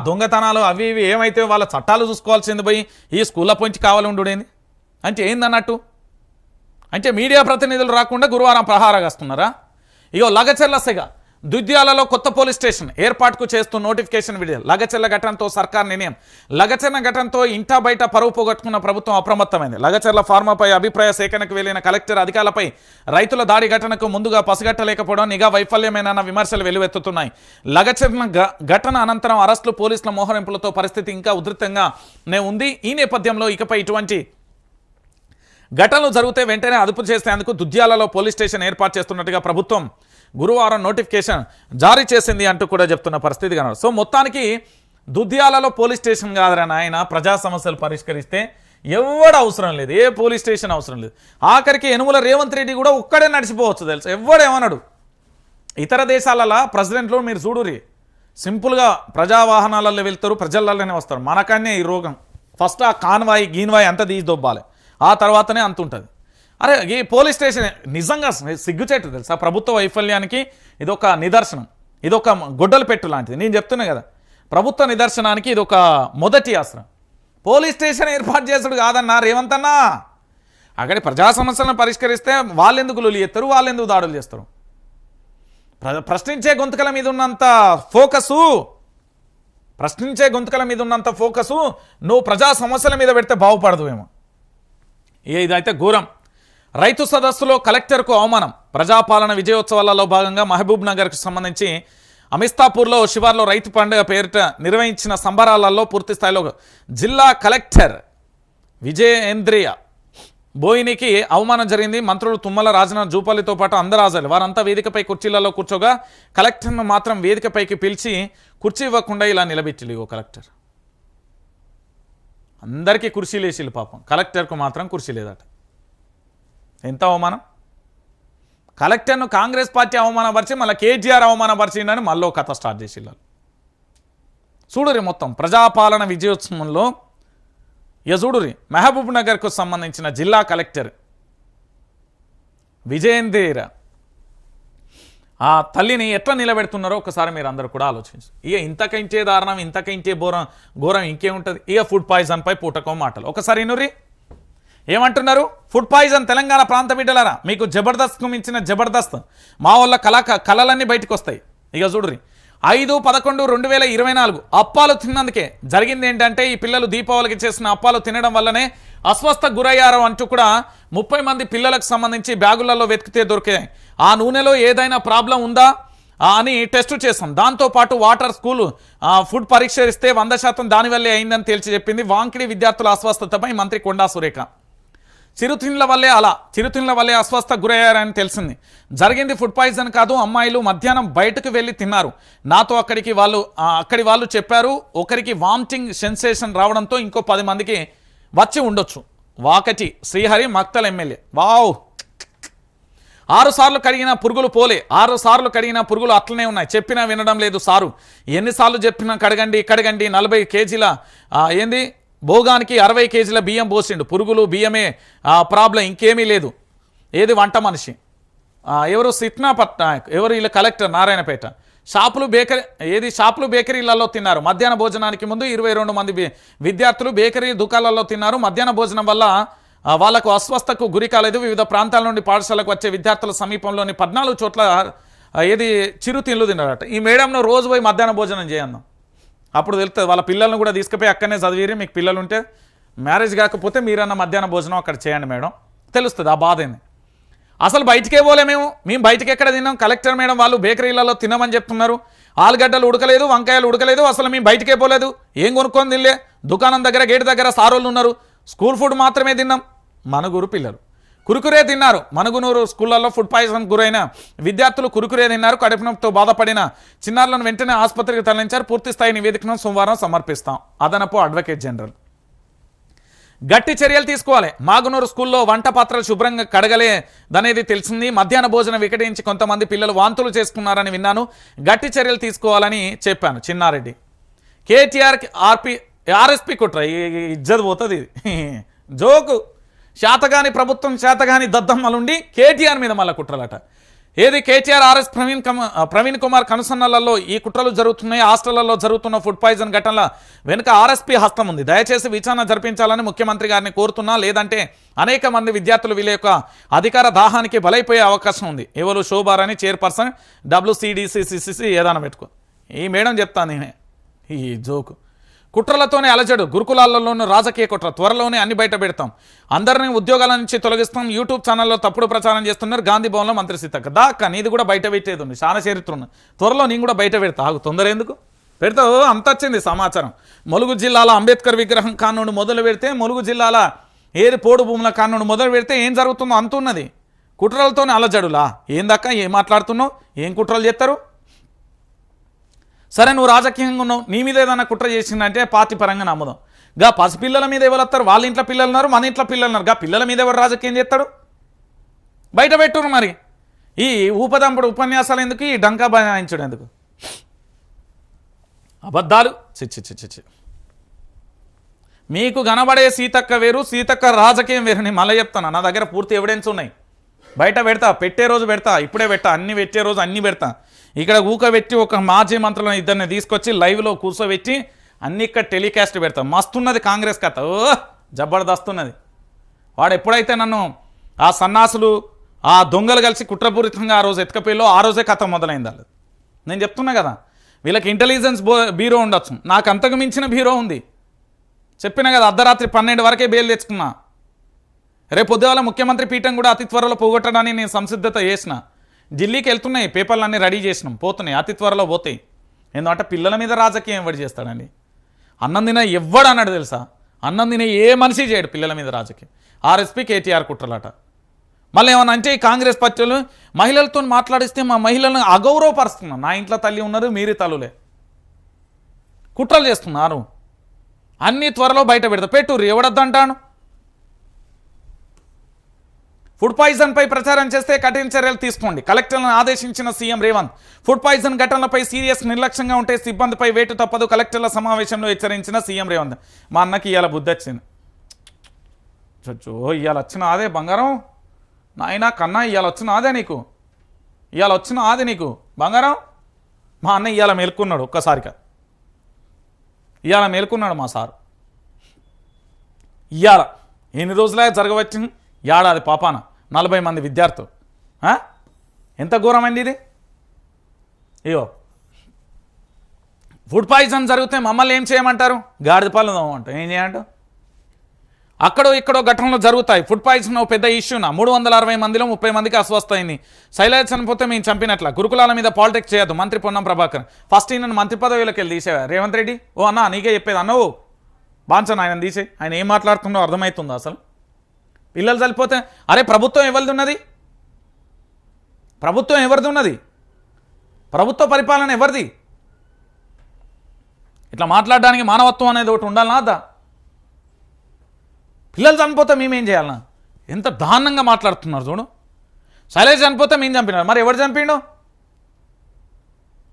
దొంగతనాలు అవి ఇవి ఏమైతే వాళ్ళ చట్టాలు చూసుకోవాల్సింది పోయి ఈ స్కూల్లో పొంచి కావాలి ఉండుడేంది అంటే ఏందన్నట్టు? అంటే మీడియా ప్రతినిధులు రాకుండా గురువారం ప్రహారగాస్తున్నారా? ఇగో లగచెర్ల సెగ. దుద్యాలలో కొత్త పోలీస్ స్టేషన్ ఏర్పాటుకు చేస్తూ నోటిఫికేషన్ విడుదల. లగచెర్ల ఘటనతో సర్కార్ నిర్ణయం. లగచెర్ల ఘటనతో ఇంటా బయట పరువు పోగొట్టుకున్న ప్రభుత్వం అప్రమత్తమైంది. లగచెర్ల ఫార్మాపై అభిప్రాయ సేకరణకు వెళ్లిన కలెక్టర్ అధికారులపై రైతుల దాడి ఘటనకు ముందుగా పసిగట్టలేకపోవడం నిఘా వైఫల్యమేనన్న విమర్శలు వెలువెత్తుతున్నాయి. లగచెర్ల ఘటన అనంతరం అరెస్టులు పోలీసుల మోహరింపులతో పరిస్థితి ఇంకా ఉధృతంగానే ఉంది. ఈ నేపథ్యంలో ఇకపై ఇటువంటి ఘటనలు జరిగితే వెంటనే అదుపు చేసేందుకు దుద్యాలలో పోలీస్ స్టేషన్ ఏర్పాటు చేస్తున్నట్టుగా ప్రభుత్వం గురువారం నోటిఫికేషన్ జారీ చేసింది అంటూ కూడా చెప్తున్న పరిస్థితి కనబడు. సో మొత్తానికి దుద్యాలలో పోలీస్ స్టేషన్ కాదురా నాయన, ప్రజా సమస్యలు పరిష్కరిస్తే ఎవడు అవసరం లేదు, ఏ పోలీస్ స్టేషన్ అవసరం లేదు. ఆఖరికి యనుమల రేవంత్ రెడ్డి కూడా ఒక్కడే నడిచిపోవచ్చు తెలుసు, ఎవడేమన్నాడు. ఇతర దేశాలలో ప్రెసిడెంట్లు మీరు చూడురి సింపుల్గా ప్రజా వాహనాలలో వెళ్తారు, ప్రజలలోనే వస్తారు. మనకనే ఈ రోగం ఫస్ట్ ఆ కాన్వాయ్ గీన్వాయ్ అంతా తీసి దొబ్బాలి, ఆ తర్వాతనే అంత ఉంటుంది. అరే ఈ పోలీస్ స్టేషన్ నిజంగా సిగ్గుచేటు తెలుసా, ప్రభుత్వ వైఫల్యానికి ఇదొక నిదర్శనం, ఇదొక గొడ్డలు పెట్టు లాంటిది. నేను చెప్తున్నా కదా, ప్రభుత్వ నిదర్శనానికి ఇదొక మొదటి అస్త్రం. పోలీస్ స్టేషన్ ఏర్పాటు చేసుడు కాదన్నా రేవంత్ అన్నా, అక్కడి ప్రజా సమస్యలను పరిష్కరిస్తే వాళ్ళెందుకు లొలి ఎత్తారు, వాళ్ళెందుకు దాడులు చేస్తారు. ప్రశ్నించే గొంతుకల మీద ఉన్నంత ఫోకసు, నువ్వు ప్రజా సమస్యల మీద పెడితే బాగుపడదు ఏమో. ఇదైతే ఘోరం. రైతు సదస్సులో కలెక్టర్కు అవమానం. ప్రజాపాలన విజయోత్సవాలలో భాగంగా మహబూబ్ నగర్కు సంబంధించి అమిస్తాపూర్లో శివార్లో రైతు పండుగ పేరిట నిర్వహించిన సంబరాలలో పూర్తి స్థాయిలో జిల్లా కలెక్టర్ విజయేంద్రియ బోయినికి అవమానం జరిగింది. మంత్రులు తుమ్మల, రాజనాథ్, జూపల్లితో పాటు అందరూ హాజరు. వారంతా వేదికపై కుర్చీలలో కూర్చోగా కలెక్టర్ను మాత్రం వేదికపైకి పిలిచి కుర్చీ ఇవ్వకుండా ఇలా నిలబెట్టిలు. ఓ కలెక్టర్ అందరికీ కుర్చీలు వేసిలు, పాపం కలెక్టర్కు మాత్రం కుర్చీ లేదట. ఎంత అవమానం. కలెక్టర్ను కాంగ్రెస్ పార్టీ అవమానపరిచి మళ్ళీ కేటీఆర్ అవమానపరిచిందని మళ్ళీ కథ స్టార్ట్ చేసిళ్ళు. చూడురి మొత్తం ప్రజాపాలన విజయోత్సవంలో చూడురి మహబూబ్ నగర్కు సంబంధించిన జిల్లా కలెక్టర్ విజయేంద్ర ఆ తల్లిని ఎట్లా నిలబెడుతున్నారో ఒకసారి మీరు అందరూ కూడా ఆలోచించు. ఇక ఇంతకంటే దారుణం, ఇంతకంటే ఘోరం ఇంకేముంటుంది. ఇక ఫుడ్ పాయిజన్ పై పూటకో మాటలు ఒకసారి ఇనురి ఏమంటున్నారు. ఫుడ్ పాయిజన్ తెలంగాణ ప్రాంత బిడ్డలారా, మీకు జబర్దస్త్కు మించిన జబర్దస్త్ మా వాళ్ళ కళలన్నీ బయటకు వస్తాయి. ఇక చూడురి 5/11/2024 అప్పాలు తిన్నందుకే జరిగింది ఏంటంటే, ఈ పిల్లలు దీపావళికి చేసిన అప్పాలు తినడం వల్లనే అస్వస్థ గురయ్యారు అంటూ కూడా 30 మంది పిల్లలకు సంబంధించి బ్యాగులలో వెతికితే దొరికాయి. ఆ నూనెలో ఏదైనా ప్రాబ్లం ఉందా అని టెస్ట్ చేస్తాం. దాంతోపాటు వాటర్ స్కూల్ ఫుడ్ పరీక్ష ఇస్తే 100% దానివల్లే అయిందని తేల్చి చెప్పింది. వాంకిడి విద్యార్థుల అస్వస్థతపై మంత్రి కొండా సురేఖ. చిరుతిండ్ల వల్లే అస్వస్థ గురయ్యారని తెలిసింది. జరిగింది ఫుడ్ పాయిజన్ కాదు, అమ్మాయిలు మధ్యాహ్నం బయటకు వెళ్ళి తిన్నారు. నాతో అక్కడి వాళ్ళు చెప్పారు. ఒకరికి వామిటింగ్ సెన్సేషన్ రావడంతో ఇంకో 10 మందికి వచ్చి ఉండొచ్చు. వాకటి శ్రీహరి మక్తల్ ఎమ్మెల్యే. వావ్, 6 సార్లు కడిగిన పురుగులు పోలే, 6 సార్లు కడిగిన పురుగులు అట్లనే ఉన్నాయి. చెప్పినా వినడం లేదు సారు. ఎన్నిసార్లు చెప్పినా కడగండి 40 కేజీల ఏంది భోగానికి 60 కేజీల బియ్యం పోసిండు. పురుగులు బియ్యమే ప్రాబ్లం, ఇంకేమీ లేదు. ఏది వంట మనిషి ఎవరు సిట్నా పట్నాయక్, ఎవరు వీళ్ళ కలెక్టర్ నారాయణపేట. షాపులు బేకరీలలో తిన్నారు. మధ్యాహ్న భోజనానికి ముందు 22 మంది విద్యార్థులు బేకరీ దుకాణాలలో తిన్నారు. మధ్యాహ్న భోజనం వల్ల వాళ్లకు అస్వస్థకు గురి కాలేదు. వివిధ ప్రాంతాల నుండి పాఠశాలకు వచ్చే విద్యార్థుల సమీపంలోని 14 చోట్ల చిరు తిండ్లు తిన్నారట. ఈ మేడంను రోజు పోయి మధ్యాహ్న భోజనం చేయందాం, అప్పుడు తెలుస్తుంది. వాళ్ళ పిల్లలను కూడా తీసుకుపోయి అక్కడనే చదివిరి. మీకు పిల్లలు ఉంటే మ్యారేజ్ కాకపోతే మీరన్న మధ్యాహ్న భోజనం అక్కడ చేయండి మేడం, తెలుస్తుంది ఆ బాధ ఏంది. అసలు బయటికే పోలే మేము బయటికి ఎక్కడ తిన్నాం. కలెక్టర్ మేడం వాళ్ళు బేకరీలలో తినమని చెప్తున్నారు. ఆలుగడ్డలు ఉడకలేదు, వంకాయలు ఉడకలేదు, అసలు మేము బయటికే పోలేదు. ఏం కొనుక్కొని తినలే. దుకాణం దగ్గర గేట్ దగ్గర సారోళ్ళు ఉన్నారు. స్కూల్ ఫుడ్ మాత్రమే తిన్నాం. మనుగురు పిల్లలు కురుకురే తిన్నారు. మనుగునూరు స్కూళ్ళల్లో ఫుడ్ పాయిజన్ గురైన విద్యార్థులు కురుకురే తిన్నారు. కడుపు నొప్పితో బాధపడిన చిన్నారులను వెంటనే ఆసుపత్రికి తరలించారు. పూర్తి స్థాయి నివేదికను సోమవారం సమర్పిస్తాం. అదనపు అడ్వకేట్ జనరల్. గట్టి చర్యలు తీసుకోవాలి. మాగునూరు స్కూల్లో వంట పాత్రలు శుభ్రంగా కడగలేదనేది తెలిసింది. మధ్యాహ్న భోజనం వికటించి కొంతమంది పిల్లలు వాంతులు చేసుకున్నారని విన్నాను. గట్టి చర్యలు తీసుకోవాలని చెప్పాను. చిన్నారెడ్డి. కేటీఆర్కి ఆర్ఎస్పీ కుట్ర ఇజ్జత్ పోతుంది. జోకు. శాతగాని ప్రభుత్వం శాతగాని దద్దమ్మలుండి కేటీఆర్ మీద మళ్ళీ కుట్రలట. ఏది కేటీఆర్ ఆర్ఎస్ ప్రవీణ్ కుమార్ కనుసన్నలలో ఈ కుట్రలు జరుగుతున్నాయి. హాస్టళ్లలో జరుగుతున్న ఫుడ్ పాయిజన్ ఘటనల వెనుక ఆర్ఎస్పీ హస్తం ఉంది. దయచేసి విచారణ జరిపించాలని ముఖ్యమంత్రి గారిని కోరుతున్నా, లేదంటే అనేక మంది విద్యార్థులు వీళ్ళ యొక్క అధికార దాహానికి బలైపోయే అవకాశం ఉంది. ఎవరు శోభారాని చైర్పర్సన్ WCDCCC ఏదైనా పెట్టుకో. ఈ మేడం చెప్తాను నేనే. ఈ జోకు. కుట్రలతోనే అలజడు. గురుకులాలలోనూ రాజకీయ కుట్ర. త్వరలోనే అన్ని బయట పెడతాం. అందరినీ ఉద్యోగాల నుంచి తొలగిస్తాం. యూట్యూబ్ ఛానల్లో తప్పుడు ప్రచారం చేస్తున్నారు. గాంధీ భవన్లో మంత్రి సీతక్క దాకా నీది కూడా బయట పెట్టేది ఉంది. చాలా చరిత్ర ఉంది. త్వరలో నేను కూడా బయట పెడతా. ఆగు, తొందర ఎందుకు పెడతావు? అంత వచ్చింది సమాచారం. ములుగు జిల్లాల అంబేద్కర్ విగ్రహం కానుండి మొదలు పెడితే, ములుగు జిల్లాల ఏది పోడు భూముల కానుండి మొదలు పెడితే ఏం జరుగుతుందో అంతున్నది. కుట్రలతో అలజడులా ఏందక్క ఏం మాట్లాడుతున్నావు ఏం కుట్రలు చేస్తారు సరే నువ్వు రాజకీయంగా ఉన్నావు నీ మీద ఏదైనా కుట్ర చేసిందంటే పార్టీ పరంగా నమ్ముదాం గా పసిపిల్లల మీద ఎవరు వస్తారు వాళ్ళ ఇంట్లో పిల్లలు ఉన్నారు మన ఇంట్లో పిల్లలు ఉన్నారు గా పిల్లల మీద ఎవరు రాజకీయం చేస్తాడు బయట పెట్టురు మరి ఈ ఊపదంపుడు ఉపన్యాసాలు ఎందుకు ఈ డంకా బనాయించడం ఎందుకు అబద్ధాలు చిచ్చి మీకు కనబడే సీతక్క వేరు సీతక్క రాజకీయం వేరు నేను మళ్ళీ చెప్తాను నా దగ్గర పూర్తి ఎవిడెన్స్ ఉన్నాయి బయట పెడతా పెట్టే రోజు పెడతా ఇప్పుడే పెట్టా అన్ని పెట్టే రోజు అన్నీ పెడతా ఇక్కడ ఊకబెట్టి ఒక మాజీ మంత్రులను ఇద్దరిని తీసుకొచ్చి లైవ్లో కూర్చోబెట్టి అన్ని ఇక్కడ టెలికాస్ట్ పెడతా మస్తున్నది కాంగ్రెస్ కథ ఓ జబర్దస్త్ ఉన్నది వాడు ఎప్పుడైతే నన్ను ఆ సన్నాసులు ఆ దొంగలు కలిసి కుట్రపూరితంగా ఆ రోజు ఎత్తుకపోయిలో ఆ రోజే కథ మొదలైంది వాళ్ళు నేను చెప్తున్నా కదా వీళ్ళకి ఇంటెలిజెన్స్ బ్యూరో ఉండొచ్చు నాకు అంతకు మించిన బ్యూరో ఉంది చెప్పినా కదా అర్ధరాత్రి 12 వరకే బెయిల్ తెచ్చుకున్నా రేపు పొద్దుగాల ముఖ్యమంత్రి పీఠం కూడా అతి త్వరలో పోగొట్టడానికి నేను సంసిద్ధత చేసిన ఢిల్లీకి వెళ్తున్నాయి పేపర్లు అన్నీ రెడీ చేసినాం పోతున్నాయి అతి త్వరలో పోతాయి ఎందుకంటే పిల్లల మీద రాజకీయం ఎవడు చేస్తాడండి అన్నం తిన ఎవ్వడు అన్నాడు తెలుసా అన్నం తిన ఏ మనిషి చేయడు పిల్లల మీద రాజకీయం ఆర్ఎస్పీ కేటీఆర్ కుట్రలట మళ్ళీ ఏమన్నా అంటే ఈ కాంగ్రెస్ పార్టీలు మహిళలతో మాట్లాడిస్తే మా మహిళలను అగౌరవపరుస్తున్నాం నా ఇంట్లో తల్లి ఉన్నారు మీరే తల్లులే కుట్రలు చేస్తున్నారు అన్నీ త్వరలో బయట పెడతా పెట్టుర్రు ఎవడద్దంటాను ఫుడ్ పాయిజన్పై ప్రచారం చేస్తే కఠిన చర్యలు తీసుకోండి కలెక్టర్లను ఆదేశించిన సీఎం రేవంత్ ఫుడ్ పాయిజన్ ఘటనలపై సీరియస్ నిర్లక్ష్యంగా ఉంటే సిబ్బందిపై వేటు తప్పదు కలెక్టర్ల సమావేశంలో హెచ్చరించిన సీఎం రేవంత్ మా అన్నకి ఇవాళ బుద్ధి వచ్చింది చచ్చో ఇవాళ వచ్చిన అదే బంగారం నాయనా కన్నా ఇవాళ వచ్చిన అదే నీకు ఇవాళ వచ్చిన ఆది నీకు బంగారం మా అన్న ఇవాళ మేల్కున్నాడు ఒక్కసారిగా ఇవాళ మేల్కున్నాడు మా సారు ఇవాళ ఎన్ని రోజులే జరగవచ్చింది ఏడాది పాపాన 40 మంది విద్యార్థులు ఎంత ఘోరమైంది ఇది అయ్యో ఫుడ్ పాయిజన్ జరిగితే మమ్మల్ని ఏం చేయమంటారు గాడిద పాలు తోమంటారు ఏం చేయంటారు అక్కడో ఇక్కడో ఘటనలు జరుగుతాయి ఫుడ్ పాయిజన్ పెద్ద ఇష్యూనా 360 మందిలో 30 మందికి అస్వస్థయింది శైలజ చనిపోతే మేము చంపినట్ల గురుకులాల మీద పాలిటిక్స్ చేయొద్దు మంత్రి పొన్నం ప్రభాకర్ ఫస్ట్ ఈయన మంత్రి పదవిలోకి వెళ్ళి తీసేవా రేవంత్ రెడ్డి ఓ అన్న నీకే చెప్పేది అన్నవు బాంచను ఆయన తీసే ఆయన ఏం మాట్లాడుతుందో అర్థమవుతుందో అసలు పిల్లలు చనిపోతే అరే ప్రభుత్వం ఎవరిది ఉన్నది ప్రభుత్వం ఎవరిది ఉన్నది ప్రభుత్వ పరిపాలన ఎవరిది ఇట్లా మాట్లాడడానికి మానవత్వం అనేది ఒకటి ఉండాలనా అదా పిల్లలు చనిపోతే మేమేం చేయాలన్నా ఎంత దారుణంగా మాట్లాడుతున్నారు చూడు శైలేష్ చనిపోతే మేము చంపినారు మరి ఎవరు చంపిండు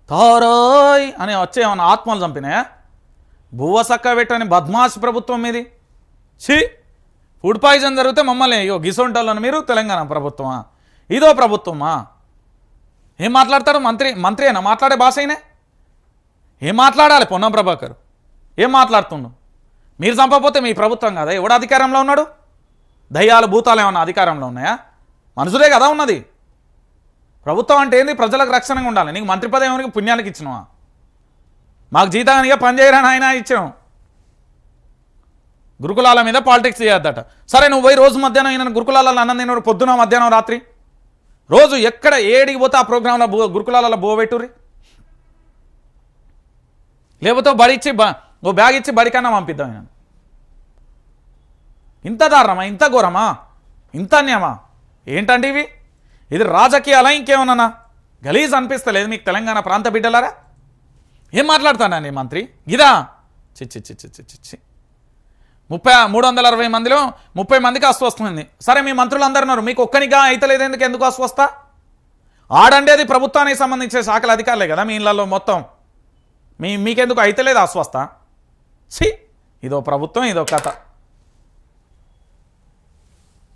తారోయ్ అని వచ్చే ఏమన్నా ఆత్మలు చంపినాయా బువ్వ సక్క పెట్టని బద్మాష్ ప్రభుత్వం మీది ఛీ ఫుడ్ పాయిజన్ జరిగితే మమ్మల్ని అయ్యో గిసొంటాలని మీరు తెలంగాణ ప్రభుత్వమా ఇదో ప్రభుత్వమా ఏం మాట్లాడతారు మంత్రి అయినా మాట్లాడే భాష అయినా ఏం మాట్లాడాలి పొన్నం ప్రభాకర్ ఏం మాట్లాడుతుండు మీరు చంపకపోతే మీ ప్రభుత్వం కదా ఎవడు అధికారంలో ఉన్నాడు దయ్యాలు భూతాలు ఏమన్నా అధికారంలో ఉన్నాయా మనుషులే కదా ఉన్నది ప్రభుత్వం అంటే ఏంది ప్రజలకు రక్షణగా ఉండాలి నీకు మంత్రి పదవి పుణ్యానికి ఇచ్చినవా మాకు జీతానిగా పనిచేయరని ఆయన ఇచ్చాం గురుకులాల మీద పాలిటిక్స్ చేయొద్దట సరే నువ్వు పోయి రోజు మధ్యాహ్నం అయినా గురుకులాలలో అన్నం తిన్నాడు పొద్దున మధ్యాహ్నం రాత్రి రోజు ఎక్కడ ఏడికి పోతే ఆ ప్రోగ్రాంలో గురుకులాలలో బోబెట్టుర్రి లేకపోతే బడి ఇచ్చి ఓ బ్యాగ్ ఇచ్చి బడికన్నా పంపిద్దాం నేను ఇంత దారుణమా ఇంత ఘోరమా ఇంత అన్యమా ఏంటండి ఇవి ఇది రాజకీయాలా ఇంకేమన్నా గలీజ్ అనిపిస్తలేదు మీకు తెలంగాణ ప్రాంత బిడ్డలారా ఏం మాట్లాడతానండి మంత్రి ఇదా చిచ్చి 360 మందిలో 30 మందికి అస్వస్థమైంది సరే మీ మంత్రులు అందరు ఉన్నారు మీకు ఒక్కనిగా అయితలేదు ఎందుకు అస్వస్థ ఆడండేది ప్రభుత్వానికి సంబంధించిన శాఖల అధికారులే కదా మీ ఇళ్లలో మొత్తం మీకెందుకు అయితలేదు అస్వస్థ ఛీ ఇదో ప్రభుత్వం ఇదో కథ